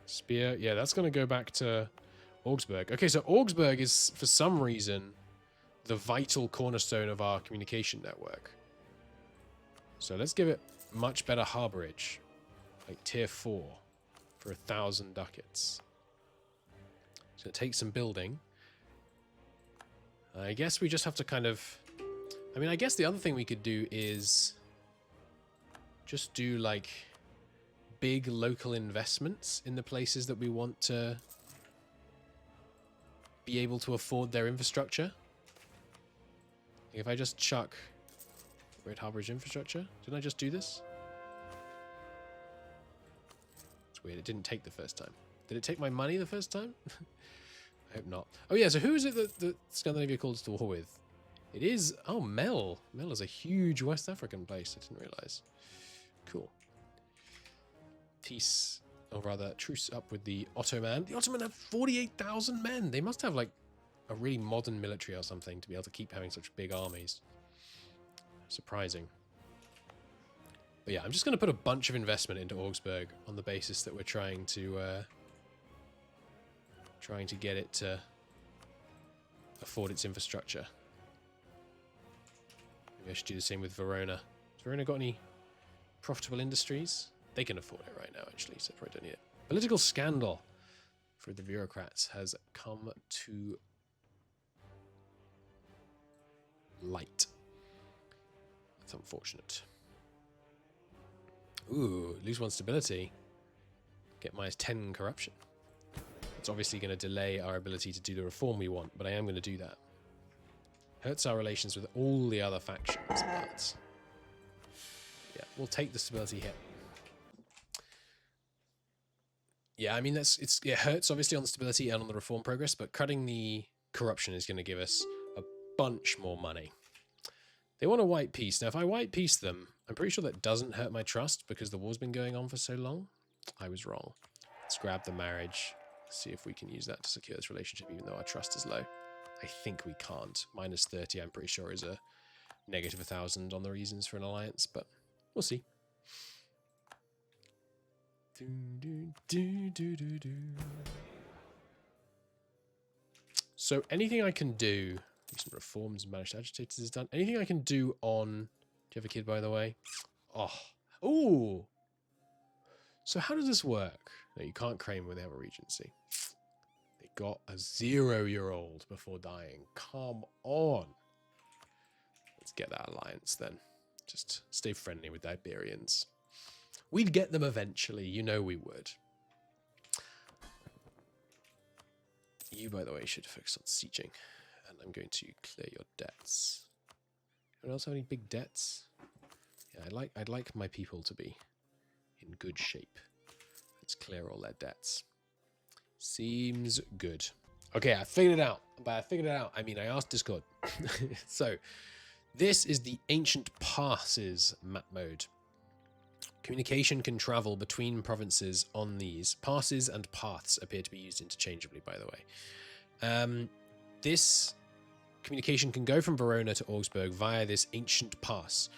Spear. Yeah, that's going to go back to Augsburg. Okay, so Augsburg is, for some reason, the vital cornerstone of our communication network. So let's give it much better harborage. Like tier 4 for 1,000 ducats. So it takes some building. I guess we just have to kind of... I mean, I guess the other thing we could do is just do, like, big local investments in the places that we want to be able to afford their infrastructure. If I just chuck Great Harborage infrastructure, didn't I just do this? It's weird, it didn't take the first time. Did it take my money the first time? I hope not. Oh yeah, so who is it that Scandinavia called us to war with? It is, oh, Mel. Mel is a huge West African place, I didn't realize. Cool. Peace, or rather, truce up with the Ottoman. The Ottoman have 48,000 men. They must have, like, a really modern military or something to be able to keep having such big armies. Surprising. But yeah, I'm just going to put a bunch of investment into Augsburg on the basis that we're trying to get it to afford its infrastructure. Maybe I should do the same with Verona. Has Verona got any profitable industries? They can afford it right now, actually, so probably don't need it. Political scandal for the bureaucrats has come to light. That's unfortunate. Ooh, lose 1 stability. Get -10 corruption. It's obviously going to delay our ability to do the reform we want, but I am going to do that. Hurts our relations with all the other factions, but yeah, we'll take the stability hit. Yeah, I mean, it hurts obviously on the stability and on the reform progress, but cutting the corruption is going to give us a bunch more money. They want a white peace. Now, if I white peace them, I'm pretty sure that doesn't hurt my trust because the war's been going on for so long. I was wrong. Let's grab the marriage. See if we can use that to secure this relationship, even though our trust is low. I think we can't. -30, I'm pretty sure, is a -1,000 on the reasons for an alliance, but we'll see. So anything I can do... Recent reforms, managed agitators is done. Anything I can do on... Do you have a kid, by the way? Oh. Ooh! So how does this work? No, you can't claim when they have a regency. They got a 0-year-old before dying. Come on. Let's get that alliance then. Just stay friendly with the Iberians. We'd get them eventually. You know we would. You, by the way, should focus on sieging. And I'm going to clear your debts. Anyone else have any big debts? Yeah, I'd like my people to be in good shape. Let's clear all their debts. Seems good. Okay, I figured it out. By I figured it out, I mean I asked Discord. So, this is the Ancient Passes map mode. Communication can travel between provinces on these. Passes and paths appear to be used interchangeably, by the way. This communication can go from Verona to Augsburg via this ancient pass.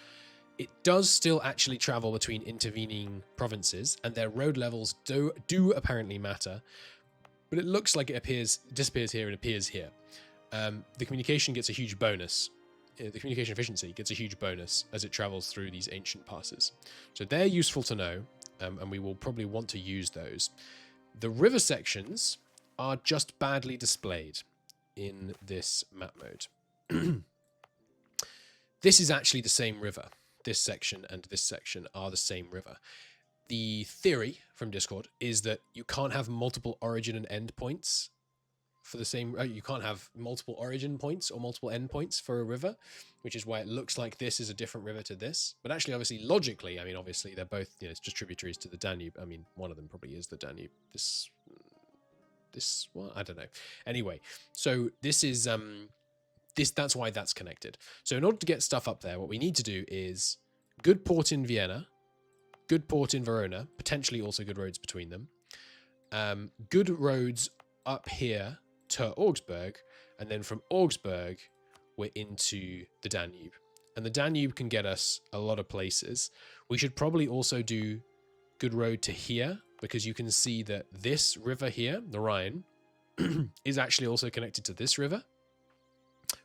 It does still actually travel between intervening provinces, and their road levels do apparently matter, but it looks like it disappears here and appears here. The communication gets a huge bonus. The communication efficiency gets a huge bonus as it travels through these ancient passes. So they're useful to know, and we will probably want to use those. The river sections are just badly displayed in this map mode. This is actually the same river. This section and this section are the same river. The theory from Discord is that you can't have multiple origin and end points for the same... you can't have multiple origin points or multiple end points for a river, which is why it looks like this is a different river to this. But actually, obviously, logically, I mean, obviously, they're both, you know, it's just tributaries to the Danube. I mean, one of them probably is the Danube. This one, I don't know. Anyway, so this is... that's why that's connected. So in order to get stuff up there, what we need to do is good port in Vienna, good port in Verona, potentially also good roads between them. Good roads up here to Augsburg, and then from Augsburg, we're into the Danube. And the Danube can get us a lot of places. We should probably also do good road to here, because you can see that this river here, the Rhine, is actually also connected to this river,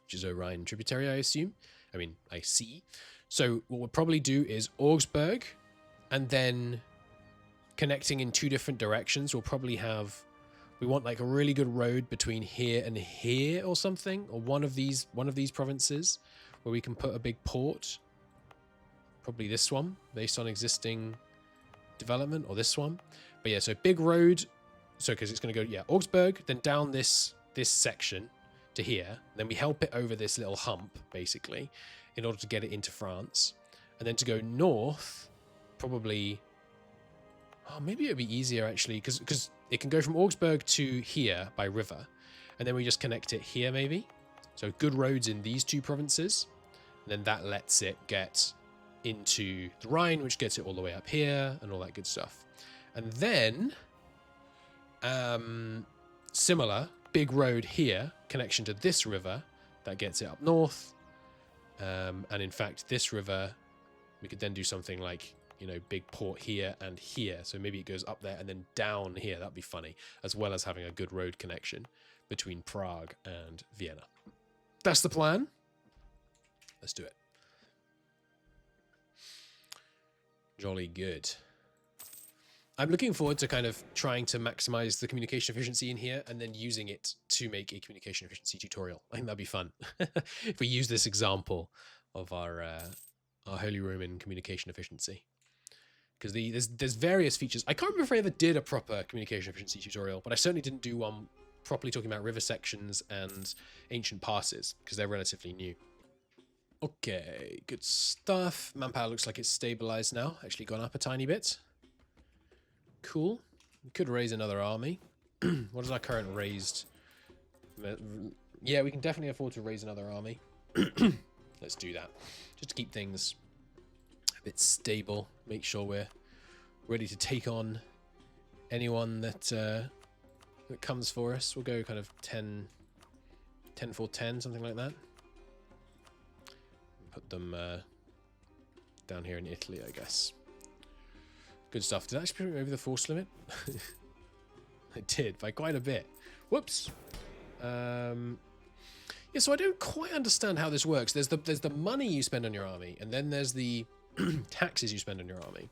which is a Rhine tributary, I assume. I mean, I see. So what we'll probably do is Augsburg, and then connecting in 2 different directions. We'll probably have, we want like a really good road between here and here or something, or one of these provinces where we can put a big port. Probably this one, based on existing development, or this one. But yeah, so big road. So because it's going to go, yeah, Augsburg, then down this section to here. Then we help it over this little hump, basically, in order to get it into France. And then to go north, probably, oh, maybe it would be easier actually, because it can go from Augsburg to here by river. And then we just connect it here maybe. So good roads in these 2 provinces. And then that lets it get into the Rhine, which gets it all the way up here and all that good stuff. And then, similar, big road here, connection to this river, that gets it up north. And in fact, this river, we could then do something like, you know, big port here and here. So maybe it goes up there and then down here. That'd be funny, as well as having a good road connection between Prague and Vienna. That's the plan. Let's do it. Jolly good. I'm looking forward to kind of trying to maximize the communication efficiency in here and then using it to make a communication efficiency tutorial. I think that'd be fun. If we use this example of our Holy Roman communication efficiency. Because there's various features. I can't remember if I ever did a proper communication efficiency tutorial, but I certainly didn't do one properly talking about river sections and ancient passes, because they're relatively new. Okay, good stuff. Manpower looks like it's stabilized now. Actually gone up a tiny bit. Cool. We could raise another army. What is our current raised? Yeah, we can definitely afford to raise another army. Let's do that. Just to keep things a bit stable. Make sure we're ready to take on anyone that comes for us. We'll go kind of 10 for 10, something like that. Put them down here in Italy, I guess. Good stuff. Did I actually put it over the force limit? I did, by quite a bit. Whoops. Yeah, so I don't quite understand how this works. There's the money you spend on your army, and then there's the taxes you spend on your army.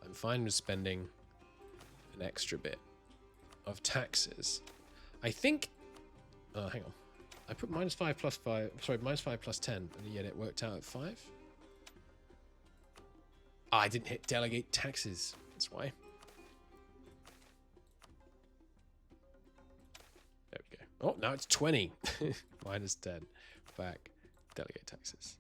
I'm fine with spending an extra bit of taxes. I think... hang on. I put -5 plus 5... Sorry, -5 plus 10, and yet it worked out at 5. Ah, I didn't hit delegate taxes. That's why. There we go. Oh, now it's 20. -10. Back. Delegate taxes.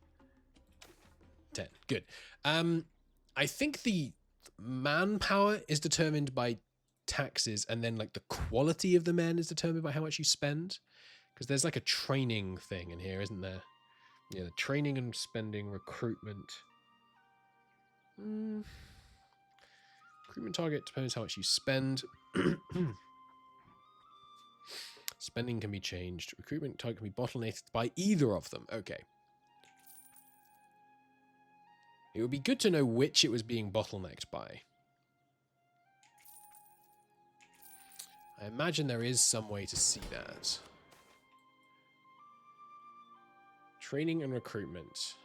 10. Good. I think the manpower is determined by taxes, and then like the quality of the men is determined by how much you spend. Because there's like a training thing in here, isn't there? Yeah, the training and spending, recruitment. Recruitment target depends how much you spend. Spending can be changed. Recruitment target can be bottlenecked by either of them. Okay. It would be good to know which it was being bottlenecked by. I imagine there is some way to see that. Training and recruitment.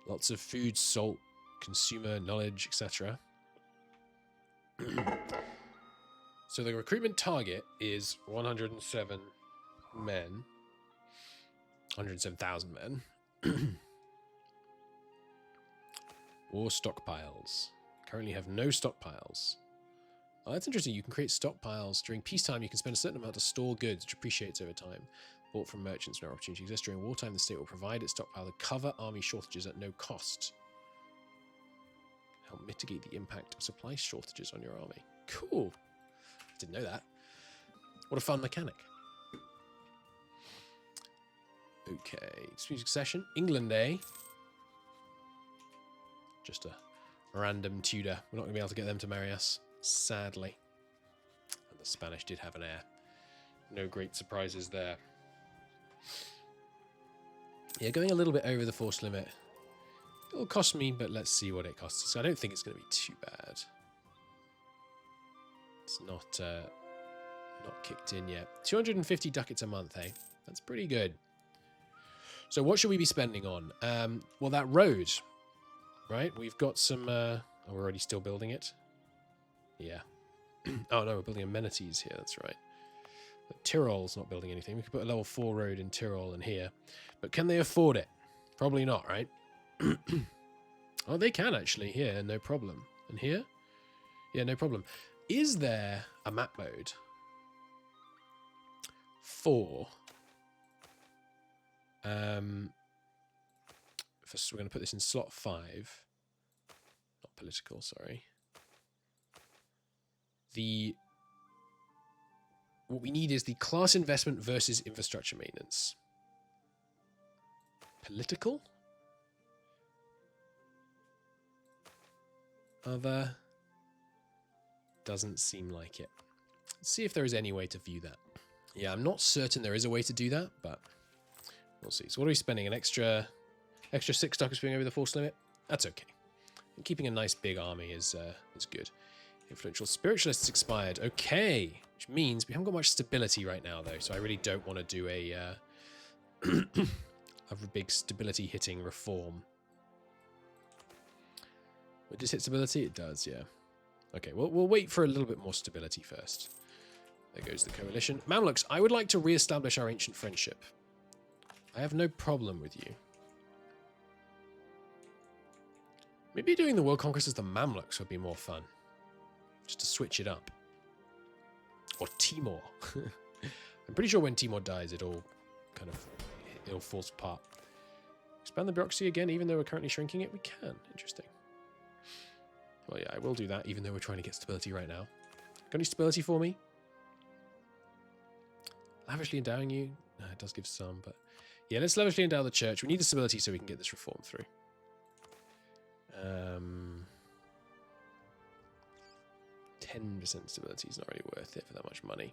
Lots of food, salt, consumer knowledge, etc. So the recruitment target is 107 men. 107,000 men. War stockpiles. Currently have no stockpiles. Oh, that's interesting. You can create stockpiles. During peacetime, you can spend a certain amount to store goods, which appreciates over time. Bought from merchants when opportunity exists. During wartime, the state will provide its stockpile to cover army shortages at no cost. Help mitigate the impact of supply shortages on your army. Cool. Didn't know that. What a fun mechanic. Okay. Dispute succession. England, eh? Just a random Tudor. We're not going to be able to get them to marry us, sadly. And the Spanish did have an heir. No great surprises there. Yeah, going a little bit over the force limit. It'll cost me, but let's see what it costs us. I don't think it's going to be too bad. It's not kicked in yet. 250 ducats a month, hey? That's pretty good. So what should we be spending on? Well, that road, right? We've got some... oh, we're already still building it? Yeah. Oh, no, we're building amenities here. That's right. But Tyrol's not building anything. We could put a level 4 road in Tyrol and here. But can they afford it? Probably not, right? Oh, they can actually. Here, no problem. And here? Yeah, no problem. Is there a map mode for... First, we're going to put this in slot 5. Not political, sorry. What we need is the class investment versus infrastructure maintenance. Political? Other? Doesn't seem like it. Let's see if there is any way to view that. Yeah, I'm not certain there is a way to do that, but we'll see. So what are we spending? An extra 6 ducats being over the force limit? That's okay. And keeping a nice big army is good. Influential spiritualists expired. Okay, which means we haven't got much stability right now, though. So I really don't want to do a big stability hitting reform. Would this hit stability? It does, yeah. Okay, well, we'll wait for a little bit more stability first. There goes the coalition. Mamluks, I would like to re-establish our ancient friendship. I have no problem with you. Maybe doing the world conquest as the Mamluks would be more fun. Just to switch it up. Or Timor. I'm pretty sure when Timor dies, it all falls apart. Expand the bureaucracy again, even though we're currently shrinking it? We can. Interesting. Well, yeah, I will do that, even though we're trying to get stability right now. Got any stability for me? Lavishly endowing you? No, it does give some, but... Yeah, let's lavishly endow the church. We need the stability so we can get this reform through. 10% stability is not really worth it for that much money.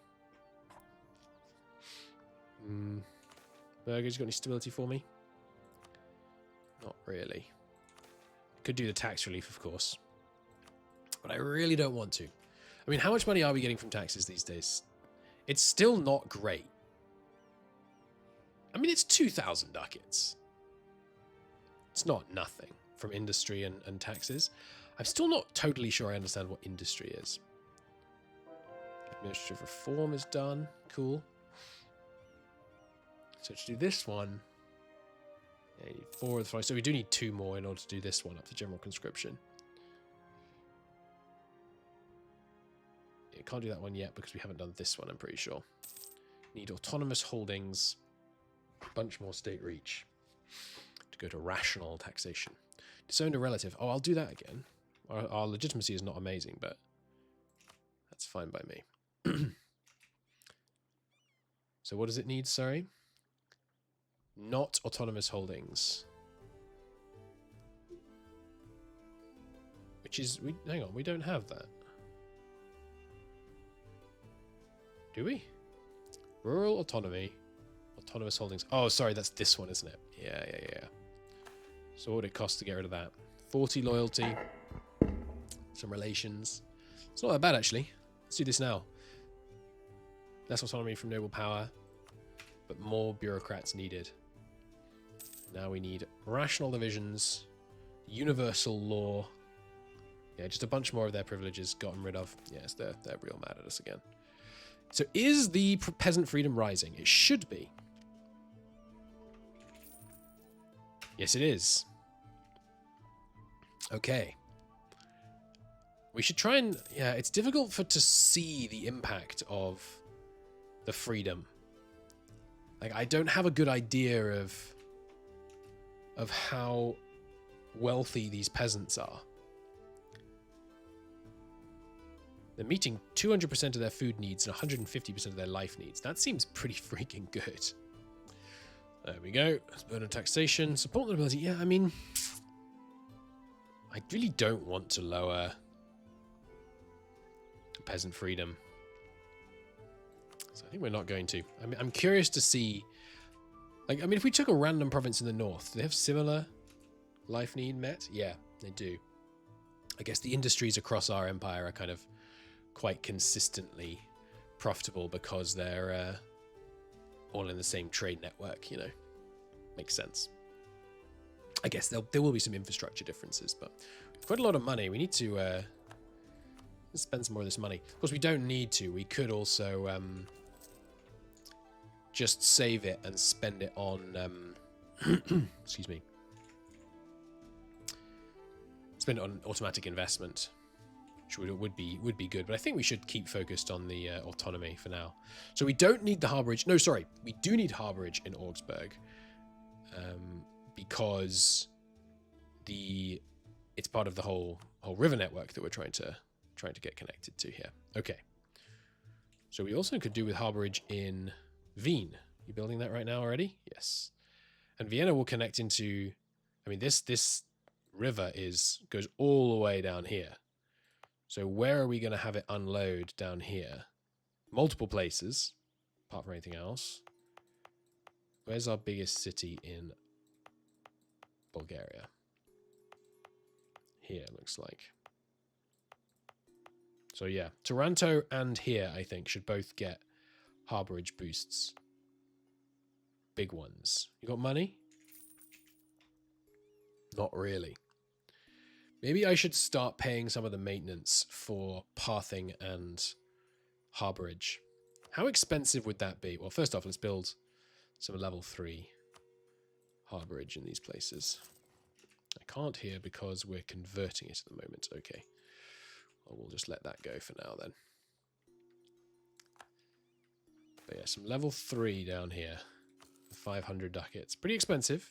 Burgers, got any stability for me? Not really. Could do the tax relief, of course. But I really don't want to. I mean, how much money are we getting from taxes these days? It's still not great. I mean, it's 2,000 ducats. It's not nothing from industry and taxes. I'm still not totally sure I understand what industry is. Administrative reform is done. Cool. So to do this one, yeah, you need 4 of the 5. So we do need 2 more in order to do this one up to general conscription. Yeah, can't do that one yet because we haven't done this one, I'm pretty sure. Need autonomous holdings. A bunch more state reach. To go to rational taxation. Disowned a relative. Oh, I'll do that again. Our legitimacy is not amazing, but that's fine by me. So what does it need, sorry? Not autonomous holdings. Which is... hang on, we don't have that. Do we? Rural autonomy. Autonomous holdings. Oh, sorry, that's this one, isn't it? Yeah. So what would it cost to get rid of that? 40 loyalty. Some relations. It's not that bad, actually. Let's do this now. Less autonomy from noble power, but more bureaucrats needed. Now we need rational divisions, universal law. Yeah, just a bunch more of their privileges gotten rid of. Yes, they're real mad at us again. So is the peasant freedom rising? It should be. Yes, it is. Okay. We should try and... yeah, it's difficult to see the impact of the freedom. Like, I don't have a good idea of how wealthy these peasants are. They're meeting 200% of their food needs and 150% of their life needs. That seems pretty freaking good. There we go. Let's burn on taxation. Support nobility. Yeah, I mean... I really don't want to lower peasant freedom. So I think we're not going to. I mean, I'm curious to see... Like, I mean, if we took a random province in the north, do they have similar life need met? Yeah, they do. I guess the industries across our empire are kind of quite consistently profitable because they're all in the same trade network, you know. Makes sense. I guess there will be some infrastructure differences, but we've got a lot of money. We need to spend some more of this money. Of course, we don't need to. We could also just save it and spend it on... excuse me. Spend it on automatic investment, which would be good. But I think we should keep focused on the autonomy for now. So we don't need the harborage. No, sorry. We do need harborage in Augsburg. Because it's part of the whole river network that we're trying to get connected to here. Okay. So we also could do with harborage in Wien. You building that right now already? Yes. And Vienna will connect into... I mean, this river goes all the way down here. So where are we going to have it unload down here? Multiple places, apart from anything else. Where's our biggest city in Bulgaria? Here, looks like. So yeah, Taranto and here, I think, should both get harborage boosts. Big ones. You got money? Not really. Maybe I should start paying some of the maintenance for pathing and harborage. How expensive would that be? Well, first off, let's build some level 3 harborage in these places. I can't here because we're converting it at the moment. Okay. Well, we'll just let that go for now then. But yeah, some level 3 down here. 500 ducats. Pretty expensive.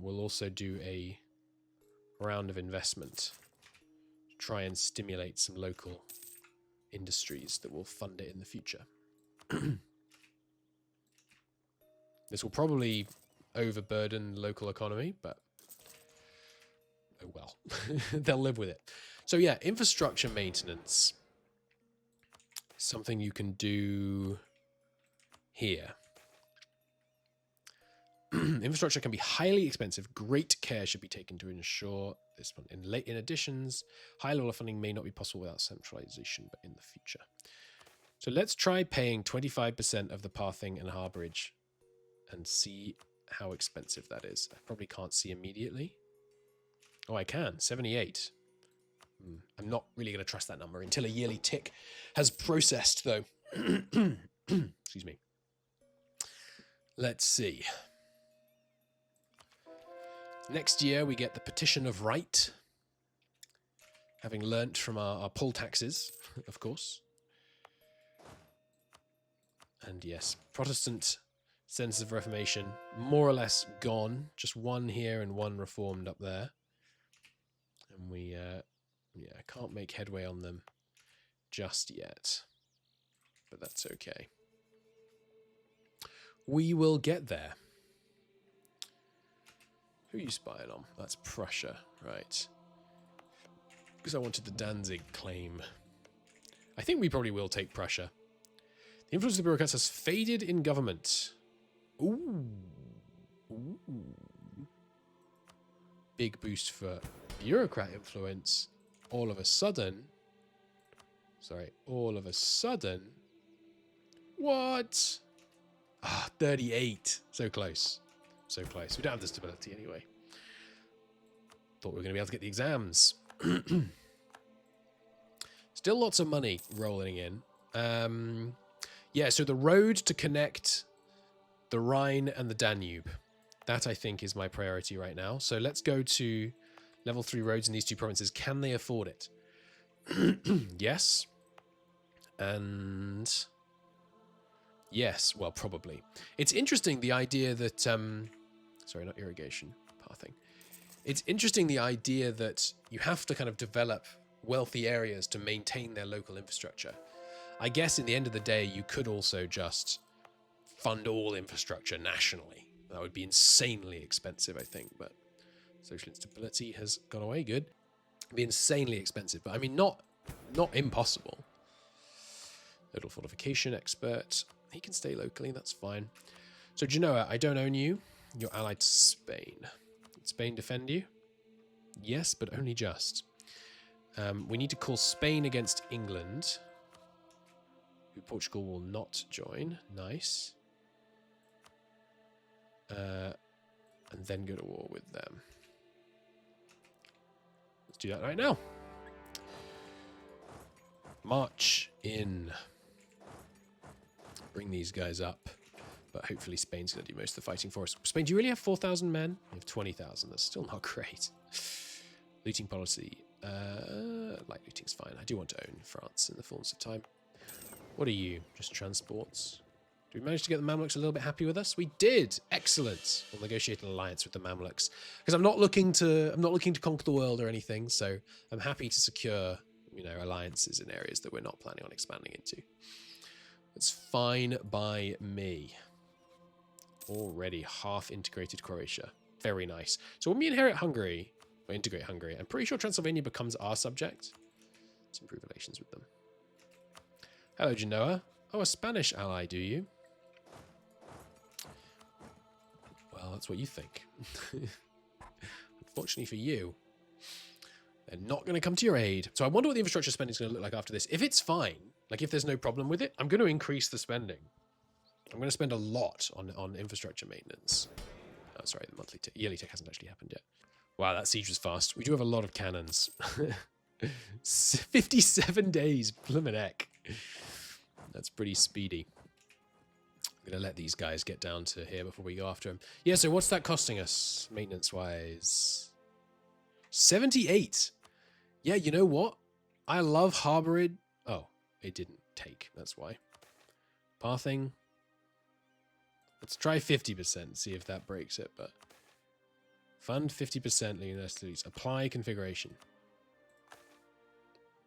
We'll also do a round of investment to try and stimulate some local industries that will fund it in the future. This will probably overburden the local economy, but oh well. They'll live with it. So yeah, infrastructure maintenance. Something you can do here. Infrastructure can be highly expensive. Great care should be taken to ensure this one. In additions, high level of funding may not be possible without centralization, but in the future. So let's try paying 25% of the pathing and harborage and see how expensive that is. I probably can't see immediately. Oh, I can. 78. I'm not really going to trust that number until a yearly tick has processed, though. Excuse me. Let's see. Next year, we get the Petition of Right. Having learnt from our poll taxes, of course. And yes, Protestant sense of Reformation, more or less gone. Just one here and one reformed up there. And we, yeah, can't make headway on them just yet. But that's okay. We will get there. Who are you spying on? That's Prussia, right. Because I wanted the Danzig claim. I think we probably will take Prussia. The influence of the bureaucrats has faded in government. Ooh. Ooh. Big boost for bureaucrat influence. All of a sudden. Sorry, all of a sudden. What? Ah, 38. So close. So close. We don't have the stability anyway. Thought we were going to be able to get the exams. Still lots of money rolling in. Yeah, so the road to connect the Rhine and the Danube. That, I think, is my priority right now. So let's go to level 3 roads in these two provinces. Can they afford it? Yes. And... yes, well, probably. It's interesting, the idea that... sorry, not irrigation, pathing. It's interesting, the idea that you have to kind of develop wealthy areas to maintain their local infrastructure. I guess in the end of the day, you could also just fund all infrastructure nationally. That would be insanely expensive, I think, but Social instability has gone away. Good. It'd be insanely expensive, but I mean, not impossible. Little fortification expert. He can stay locally. That's fine. So Genoa, I don't own you. You're allied to Spain. Did Spain defend you? Yes, but only just. We need to call Spain against England, who Portugal will not join. Nice. And then go to war with them. Let's do that right now. March in. Bring these guys up. But hopefully Spain's going to do most of the fighting for us. Spain, do you really have 4,000 men? You have 20,000. That's still not great. Looting policy. Light looting's fine. I do want to own France in the fullness of time. What are you? Just transports? Did we manage to get the Mamluks a little bit happy with us? We did. Excellent. We'll negotiate an alliance with the Mamluks because I'm not looking to conquer the world or anything. So I'm happy to secure, you know, alliances in areas that we're not planning on expanding into. It's fine by me. Already half integrated Croatia. Very nice. So when we inherit Hungary, or integrate Hungary, I'm pretty sure Transylvania becomes our subject. Let's improve relations with them. Hello, Genoa. Oh, a Spanish ally, do you? Well, that's what you think. Unfortunately for you, they're not going to come to your aid. So I wonder what the infrastructure spending is going to look like after this. If it's fine, like if there's no problem with it, I'm going to increase the spending. I'm going to spend a lot on infrastructure maintenance. Oh, sorry, the yearly tech hasn't actually happened yet. Wow, that siege was fast. We do have a lot of cannons. 57 days, blimmin' heck. That's pretty speedy. I'm going to let these guys get down to here before we go after them. Yeah, so what's that costing us, maintenance-wise? 78. Yeah, you know what? I love Harborid. Oh, it didn't take. That's why. Pathing. Let's try 50%, see if that breaks it, but... Fund 50%, universities. Apply configuration.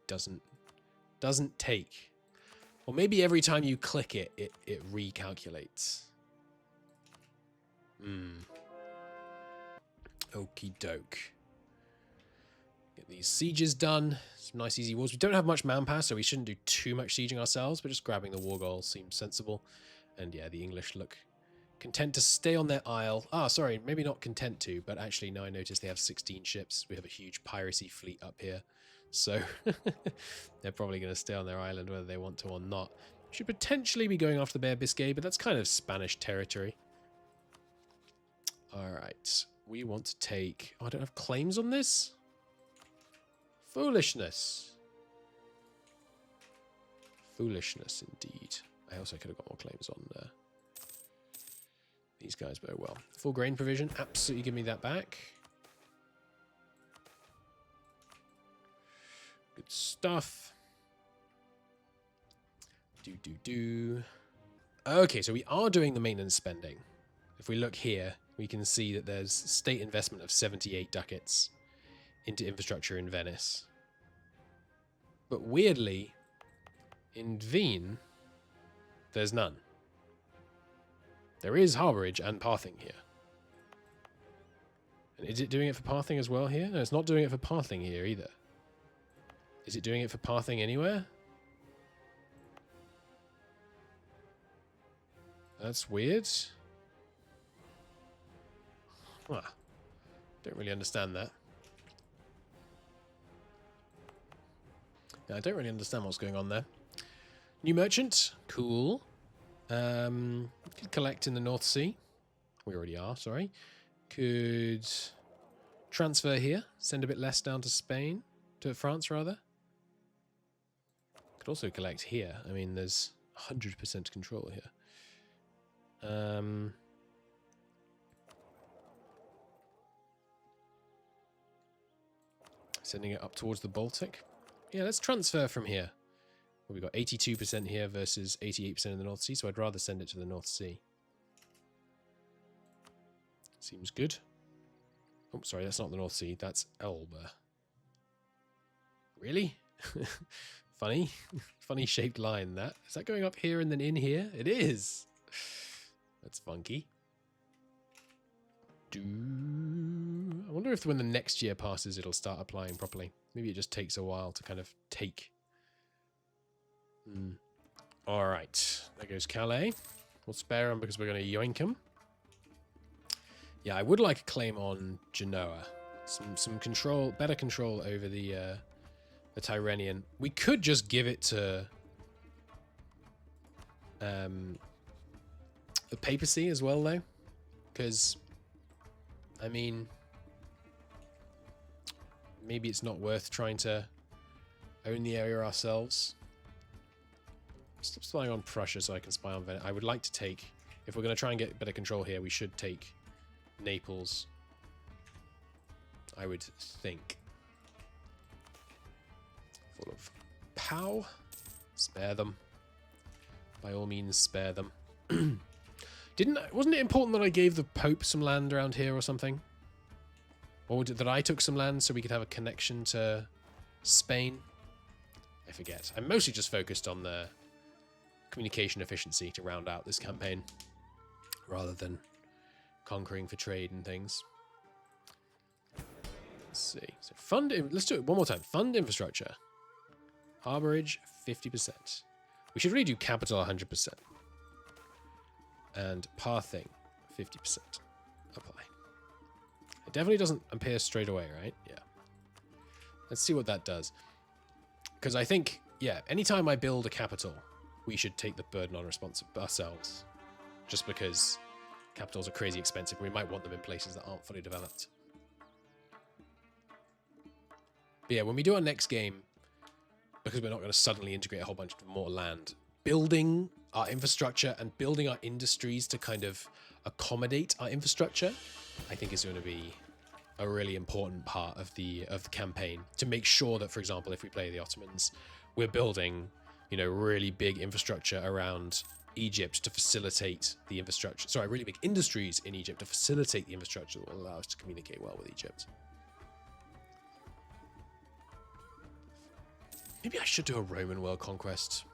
Doesn't take. Or maybe every time you click it, it recalculates. Okie doke. Get these sieges done. Some nice easy wars. We don't have much manpower, so we shouldn't do too much sieging ourselves, but just grabbing the war goal seems sensible. And yeah, the English look content to stay on their isle. Ah, sorry, maybe not content to, but actually now I notice they have 16 ships. We have a huge piracy fleet up here. So they're probably going to stay on their island whether they want to or not. Should potentially be going after the Bay of Biscay, but that's kind of Spanish territory. All right. We want to take... Oh, I don't have claims on this? Foolishness. Foolishness, indeed. I also could have got more claims on these guys, but oh well. Full grain provision. Absolutely give me that back. Good stuff. Okay, so we are doing the maintenance spending. If we look here, we can see that there's state investment of 78 ducats into infrastructure in Venice. But weirdly, in Wien, there's none. There is harborage and pathing here. And is it doing it for pathing as well here? No, it's not doing it for pathing here either. Is it doing it for pathing anywhere? That's weird. Huh. Don't really understand that. Yeah, I don't really understand what's going on there. New merchant. Cool. Could collect in the North Sea. We already are, sorry. Could transfer here. Send a bit less down to Spain. To France, rather. Could also collect here. I mean, there's 100% control here. Sending it up towards the Baltic. Yeah, let's transfer from here. Well, we've got 82% here versus 88% in the North Sea, so I'd rather send it to the North Sea. Seems good. Oh, sorry, that's not the North Sea. That's Elbe. Really? Funny. Funny shaped line, that. Is that going up here and then in here? It is. That's funky. I wonder if when the next year passes, it'll start applying properly. Maybe it just takes a while to kind of take. All right, there goes Calais. We'll spare him because we're going to yoink him. Yeah, I would like a claim on Genoa. Some control, better control over the Tyrrhenian. We could just give it to the papacy as well, though, because I mean, maybe it's not worth trying to own the area ourselves. Stop spying on Prussia so I can spy on Venice. I would like to take, if we're going to try and get better control here, we should take Naples, I would think. Full of pow. Spare them. By all means, spare them. Wasn't it important that I gave the Pope some land around here or something? Or that I took some land so we could have a connection to Spain? I forget. I'm mostly just focused on the communication efficiency to round out this campaign, rather than conquering for trade and things. Let's see. So let's do it one more time. Fund infrastructure. Harborage, 50%. We should really do capital 100%. And pathing, 50%. Apply. It definitely doesn't appear straight away, right? Yeah. Let's see what that does. Because I think, yeah, anytime I build a capital, we should take the burden on ourselves. Just because capitals are crazy expensive. We might want them in places that aren't fully developed. But yeah, when we do our next game, because we're not going to suddenly integrate a whole bunch more land, building our infrastructure and building our industries to kind of accommodate our infrastructure, I think is going to be a really important part of the campaign, to make sure that, for example, if we play the Ottomans, we're building, you know, really big infrastructure around Egypt to facilitate the infrastructure. Sorry, really big industries in Egypt to facilitate the infrastructure that will allow us to communicate well with Egypt. Maybe I should do a Roman world conquest.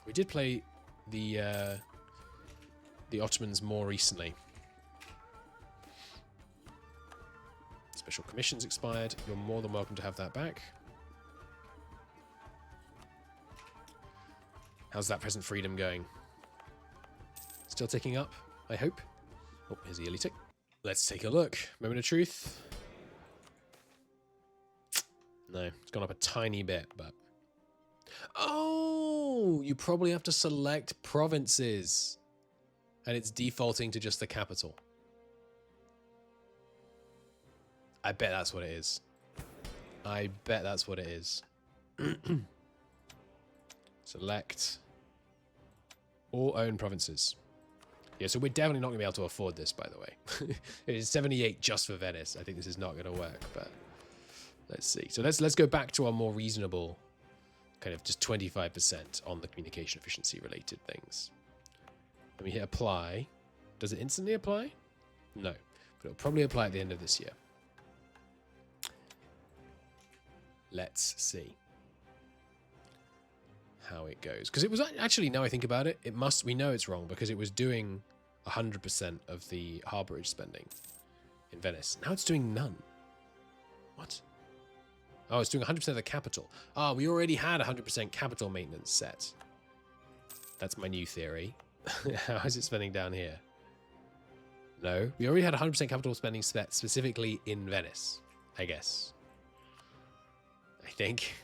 We did play the Ottomans more recently. Special commission's expired. You're more than welcome to have that back. How's that present freedom going? Still ticking up, I hope. Oh, here's the yearly tick. Let's take a look. Moment of truth. No, it's gone up a tiny bit, but... Oh! You probably have to select provinces. And it's defaulting to just the capital. I bet that's what it is. I bet that's what it is. Select all own provinces. Yeah, so we're definitely not going to be able to afford this, by the way. It is 78 just for Venice. I think this is not going to work, but let's see. So let's go back to our more reasonable kind of just 25% on the communication efficiency related things. Let me hit apply. Does it instantly apply? No, but it'll probably apply at the end of this year. Let's see how it goes, because it was actually, now I think about it, we know it's wrong because it was doing 100% of the harborage spending in Venice. Now it's doing none. What? Oh, it's doing 100% of the capital. Ah, we already had 100% capital maintenance set. That's my new theory. How is it spending down here? No, we already had 100% capital spending set specifically in Venice, I guess. I think.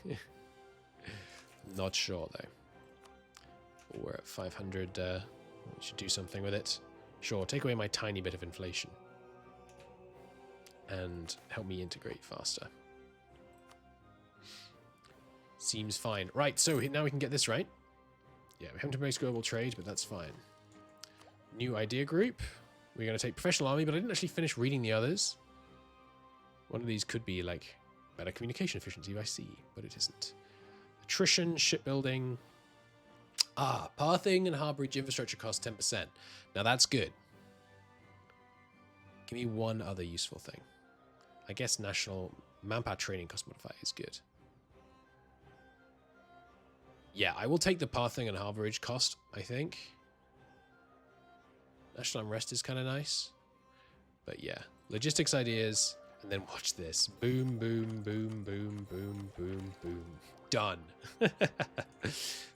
Not sure though. We're at 500. We should do something with it. Sure, take away my tiny bit of inflation and help me integrate faster. Seems fine. Right, so now we can get this right. Yeah, we haven't embraced global trade, but that's fine. New idea group. We're going to take professional army, but I didn't actually finish reading the others. One of these could be like better communication efficiency, I see, but it isn't. Attrition, shipbuilding. Ah, pathing and harborage infrastructure cost 10%. Now that's good. Give me one other useful thing. I guess national manpower training cost modifier is good. Yeah, I will take the pathing and harborage cost, I think. National unrest is kind of nice. But yeah, logistics ideas, and then watch this. Boom, boom, boom, boom, boom, boom, boom. Done.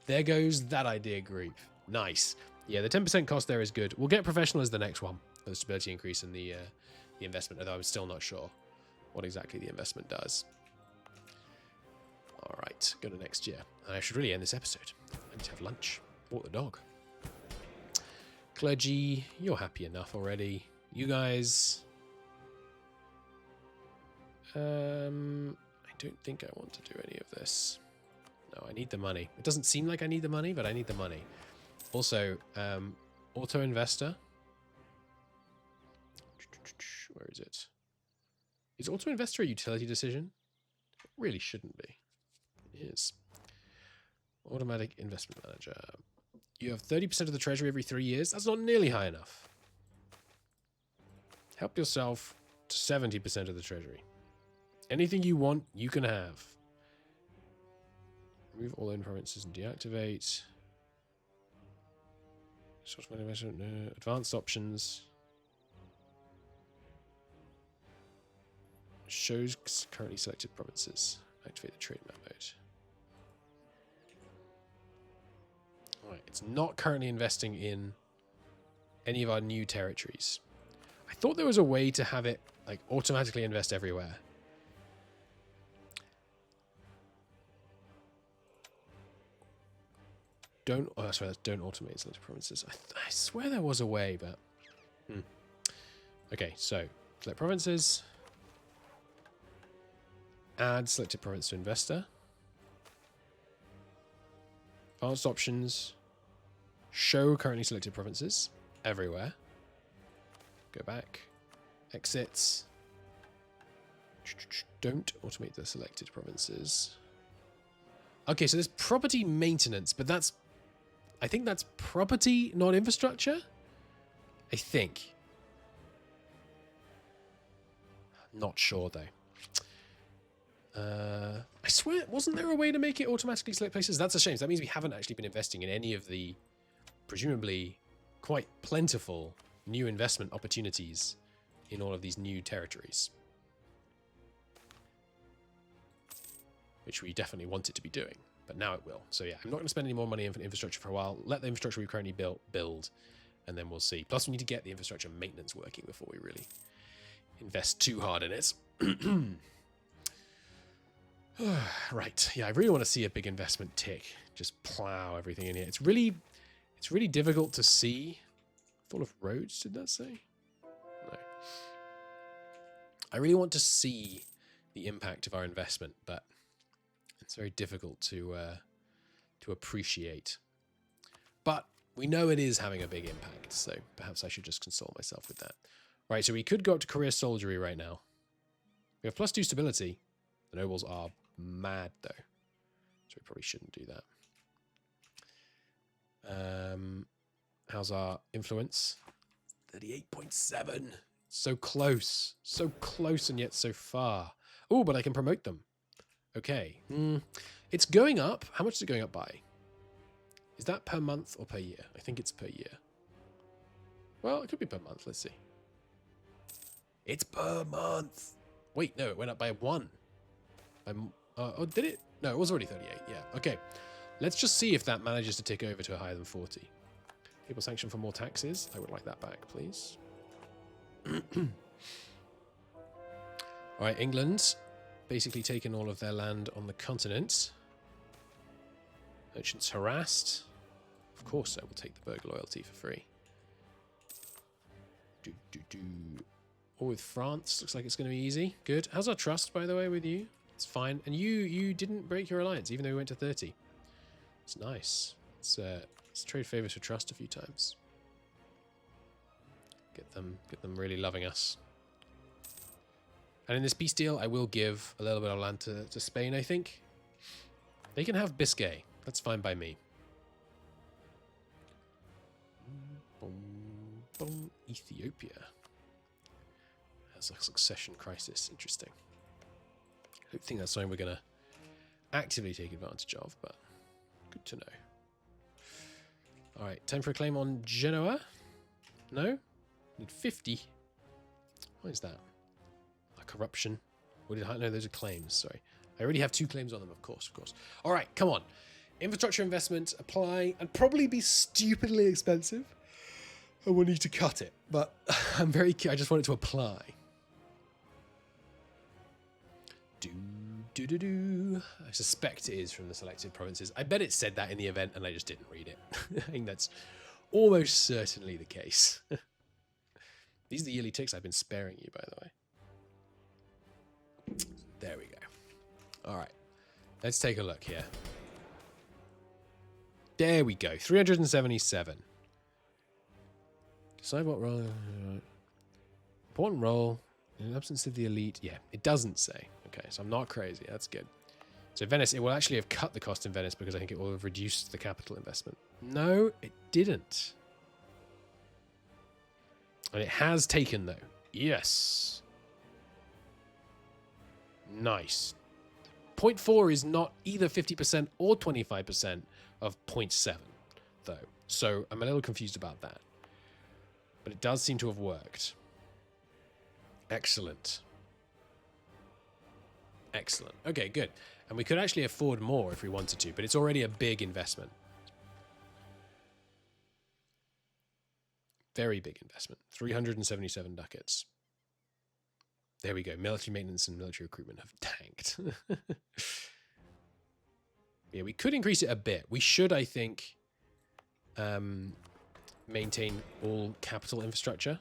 There goes that idea group. Nice. Yeah, the 10% cost there is good. We'll get professional as the next one. The stability increase and the investment, although I'm still not sure what exactly the investment does. All right, go to next year. I should really end this episode. I need to have lunch. Walk the dog. Clergy, you're happy enough already. You guys... I don't think I want to do any of this. No, I need the money. It doesn't seem like I need the money, but I need the money. Also, auto investor. Where is it? Is auto investor a utility decision? It really shouldn't be. It is. Automatic investment manager. You have 30% of the treasury every 3 years. That's not nearly high enough. Help yourself to 70% of the treasury. Anything you want, you can have. Remove all own provinces and deactivate. Advanced options. Shows currently selected provinces. Activate the trade map mode. Alright, it's not currently investing in any of our new territories. I thought there was a way to have it like automatically invest everywhere. Don't automate selected provinces. I swear there was a way, but okay, so select provinces. Add selected province to investor. Advanced options. Show currently selected provinces everywhere. Go back. Exits. Don't automate the selected provinces. Okay, so there's property maintenance, but that's... I think that's property, not infrastructure? I think. Not sure, though. I swear, wasn't there a way to make it automatically select places? That's a shame. So that means we haven't actually been investing in any of the presumably quite plentiful new investment opportunities in all of these new territories. Which we definitely want it to be doing, but now it will. So yeah, I'm not going to spend any more money on infrastructure for a while. Let the infrastructure we've currently build, and then we'll see. Plus, we need to get the infrastructure maintenance working before we really invest too hard in it. Right, yeah, I really want to see a big investment tick. Just plow everything in here. It's really difficult to see. Full of roads, did that say? No. I really want to see the impact of our investment, but it's very difficult to appreciate. But we know it is having a big impact, so perhaps I should just console myself with that. Right, so we could go up to career soldiery right now. We have +2 stability. The nobles are mad, though. So we probably shouldn't do that. How's our influence? 38.7. So close. So close and yet so far. Oh, but I can promote them. Okay. It's going up. How much is it going up by? Is that per month or per year? I think it's per year. Well, it could be per month. Let's see. It's per month. Wait, no, it went up by 1. Oh, did it? No, it was already 38. Yeah. Okay. Let's just see if that manages to tick over to a higher than 40. People sanction for more taxes. I would like that back, please. All right, England. Basically taken all of their land on the continent. Merchants harassed. Of course, I will take the burgher loyalty for free. Or with France. Looks like it's going to be easy. Good. How's our trust, by the way, with you? It's fine. And you didn't break your alliance, even though we went to 30. It's nice. Let's trade favors for trust a few times. Get them really loving us. And in this peace deal, I will give a little bit of land to Spain, I think. They can have Biscay. That's fine by me. Ethiopia has a succession crisis. Interesting. I don't think that's something we're going to actively take advantage of, but good to know. All right, time for a claim on Genoa. No? Need 50. What is that? A corruption. What did I know? Those are claims. Sorry. I already have 2 claims on them, of course. All right, come on. Infrastructure investment, apply, and probably be stupidly expensive. I will need to cut it, but I'm very I just want it to apply. I suspect it is from the selected provinces. I bet it said that in the event and I just didn't read it. I think that's almost certainly the case. These are the yearly ticks I've been sparing you, by the way. There we go. All right. Let's take a look here. There we go. 377. Decide what role. Important role. In the absence of the elite. Yeah, it doesn't say. Okay, so I'm not crazy. That's good. So Venice, it will actually have cut the cost in Venice because I think it will have reduced the capital investment. No, it didn't. And it has taken, though. Yes. Nice. 0.4 is not either 50% or 25% of 0.7, though. So I'm a little confused about that. But it does seem to have worked. Excellent. Excellent. Okay, good. And we could actually afford more if we wanted to, but it's already a big investment. Very big investment. 377 ducats. There we go. Military maintenance and military recruitment have tanked. Yeah, we could increase it a bit. We should, I think, maintain all capital infrastructure.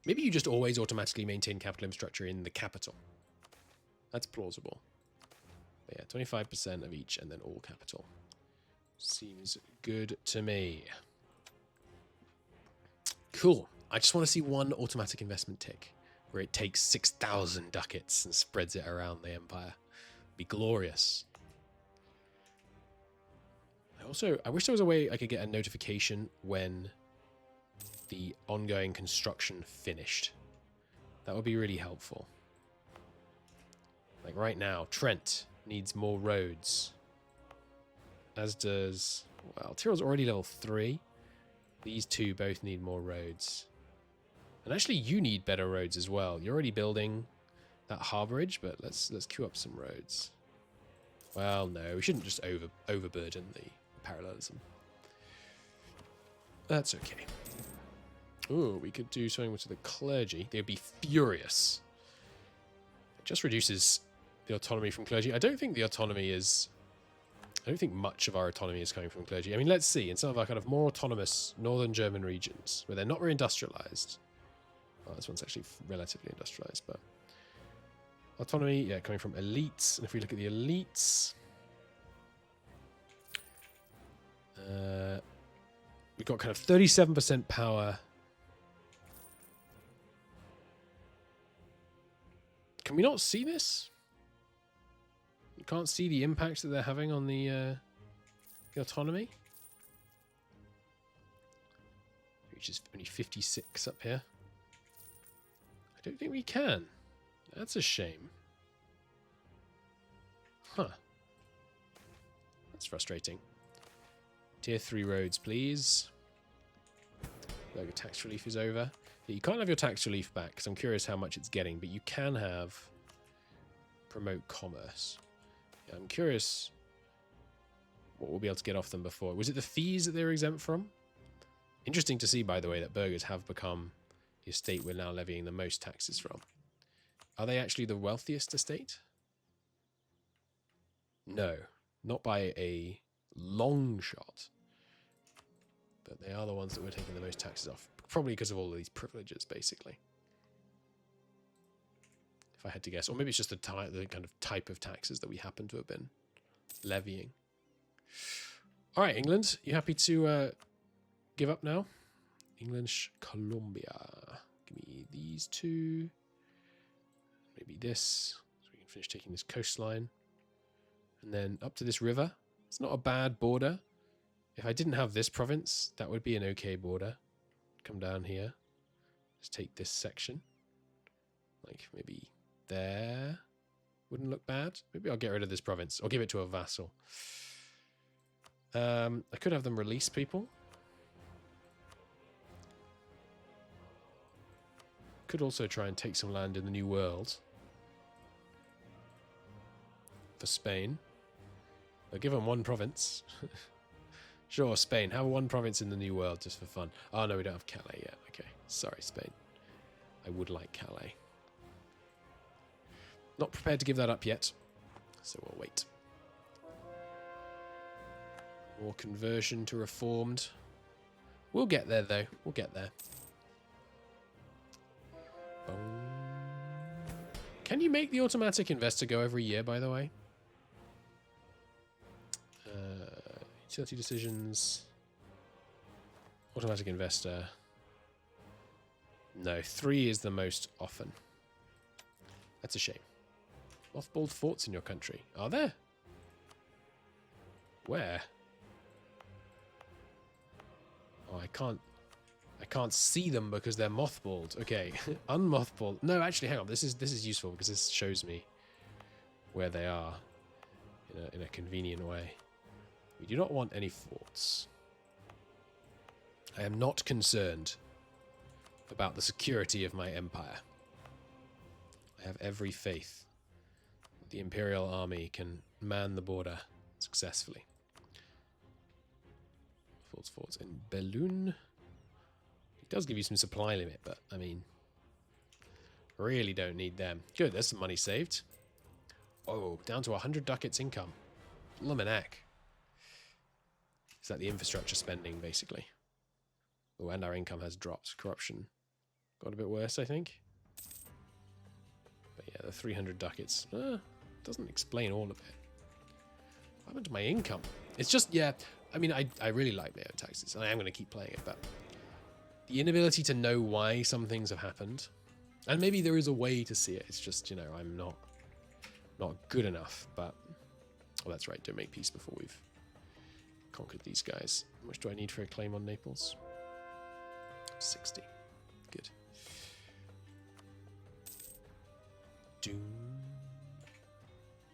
Maybe you just always automatically maintain capital infrastructure in the capital. That's plausible. But yeah, 25% of each and then all capital. Seems good to me. Cool. I just want to see one automatic investment tick where it takes 6,000 ducats and spreads it around the empire. Be glorious. I wish there was a way I could get a notification when the ongoing construction finished. That would be really helpful. Like right now, Trent needs more roads. As does... Well, Tyrol's already level 3. These two both need more roads. And actually, you need better roads as well. You're already building that harborage, but let's queue up some roads. Well, no, we shouldn't just overburden the parallelism. That's okay. Ooh, we could do something with the clergy. They'd be furious. It just reduces the autonomy from clergy. I don't think the autonomy is... I don't think much of our autonomy is coming from clergy. I mean, let's see. In some of our kind of more autonomous northern German regions, where they're not very industrialized. Well, this one's actually relatively industrialized, but... Autonomy, yeah, coming from elites. And if we look at the elites... we've got kind of 37% power. Can we not see this? You can't see the impact that they're having on the autonomy? Which is only 56 up here. I don't think we can. That's a shame. Huh. That's frustrating. Tier 3 roads, please. Burger tax relief is over. Yeah, you can't have your tax relief back, because I'm curious how much it's getting, but you can have promote commerce. Yeah, I'm curious what we'll be able to get off them before. Was it the fees that they were exempt from? Interesting to see, by the way, that burgers have become the estate we're now levying the most taxes from. Are they actually the wealthiest estate? No, not by a long shot. But they are the ones that we're taking the most taxes off. Probably because of all of these privileges, basically. If I had to guess. Or maybe it's just the kind of type of taxes that we happen to have been levying. All right, England, you happy to give up now? English Columbia. Give me these two. Maybe this. So we can finish taking this coastline. And then up to this river. It's not a bad border. If I didn't have this province, that would be an okay border. Come down here. Just take this section. Like maybe there. Wouldn't look bad. Maybe I'll get rid of this province. Or give it to a vassal. I could have them release people. Could also try and take some land in the New World. For Spain. They'll give them one province. Sure, Spain. Have one province in the New World just for fun. Oh, no, we don't have Calais yet. Okay. Sorry, Spain. I would like Calais. Not prepared to give that up yet. So we'll wait. More conversion to reformed. We'll get there, though. We'll get there. Can you make the automatic investor go every year, by the way? Utility decisions. Automatic investor. No, 3 is the most often. That's a shame. Mothballed forts in your country. Are there? Where? Oh, I can't see them because they're mothballed. Okay, unmothballed. No, actually, hang on. This is useful because this shows me where they are in a convenient way. We do not want any forts. I am not concerned about the security of my empire. I have every faith that the Imperial Army can man the border successfully. Forts in Belun. It does give you some supply limit, but I mean, really don't need them. Good, there's some money saved. Oh, down to 100 ducats income. Luminac. Is that the infrastructure spending, basically? Oh, and our income has dropped. Corruption got a bit worse, I think. But yeah, the 300 ducats doesn't explain all of it. What happened to my income? It's just, yeah, I mean, I really like MEIOU taxes, and I am going to keep playing it, but the inability to know why some things have happened, and maybe there is a way to see it, it's just, you know, I'm not good enough, but, well, that's right, don't make peace before we've conquered these guys. How much do I need for a claim on Naples? 60. Good. Doom.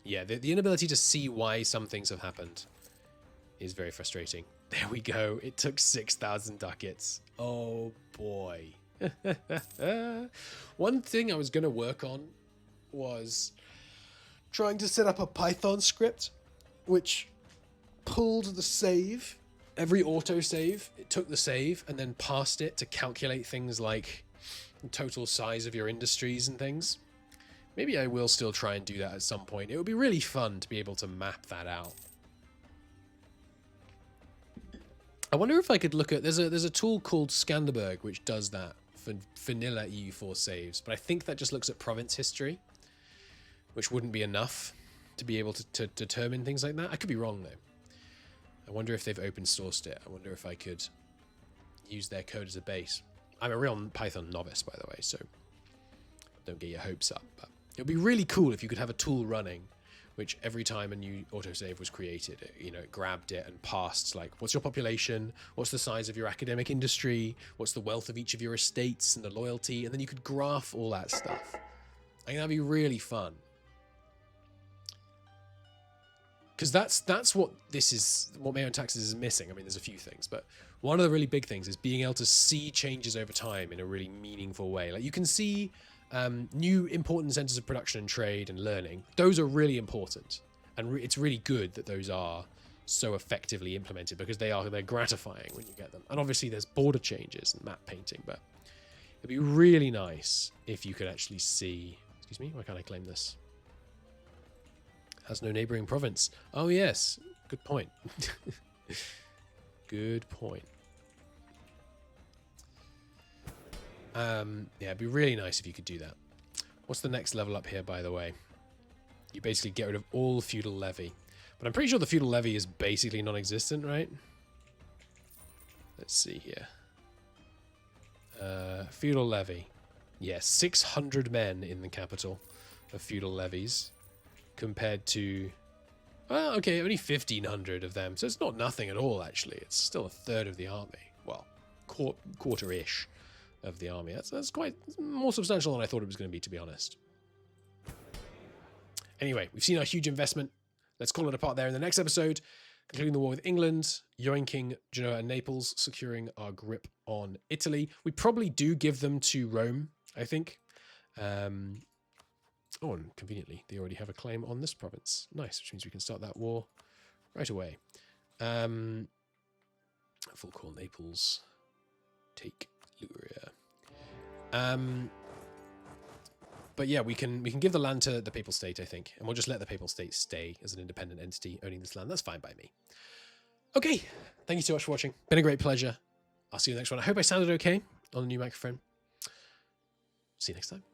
Yeah, the inability to see why some things have happened is very frustrating. There we go. It took 6,000 ducats. Oh, boy. One thing I was going to work on was trying to set up a Python script which pulled the save, every autosave, it took the save and then passed it to calculate things like the total size of your industries and things. Maybe I will still try and do that at some point. It would be really fun to be able to map that out. I wonder if I could look at, there's a tool called Scanderberg which does that for vanilla EU4 saves, but I think that just looks at province history, which wouldn't be enough to be able to determine things like that. I could be wrong though. I wonder if they've open sourced it. I wonder if I could use their code as a base. I'm a real Python novice, by the way, so don't get your hopes up. But it would be really cool if you could have a tool running which every time a new autosave was created, it grabbed it and passed, like, what's your population? What's the size of your academic industry? What's the wealth of each of your estates and the loyalty? And then you could graph all that stuff. I think that'd be really fun. Because that's what this is, what MEIOU taxes is missing. I mean, there's a few things, but one of the really big things is being able to see changes over time in a really meaningful way. Like, you can see new important centers of production and trade and learning. Those are really important, and it's really good that those are so effectively implemented because they're gratifying when you get them. And obviously there's border changes and map painting, but it'd be really nice if you could actually see. Excuse me, why can't I claim this? Has no neighboring province. Oh yes, good point. Good point. Yeah, it'd be really nice if you could do that. What's the next level up here, by the way? You basically get rid of all feudal levy. But I'm pretty sure the feudal levy is basically non-existent, right? Let's see here. Feudal levy. Yes, 600 men in the capital of feudal levies. Compared to... Well, okay, only 1,500 of them. So it's not nothing at all, actually. It's still a third of the army. Well, quarter-ish of the army. That's quite more substantial than I thought it was going to be, to be honest. Anyway, we've seen our huge investment. Let's call it apart there in the next episode. Concluding the war with England, yoinking Genoa and Naples, securing our grip on Italy. We probably do give them to Rome. I think. Oh, and conveniently, they already have a claim on this province. Nice, which means we can start that war right away. Full call Naples. Take Luria. But yeah, we can give the land to the Papal State, I think, and we'll just let the Papal State stay as an independent entity owning this land. That's fine by me. Okay, thank you so much for watching. Been a great pleasure. I'll see you in the next one. I hope I sounded okay on the new microphone. See you next time.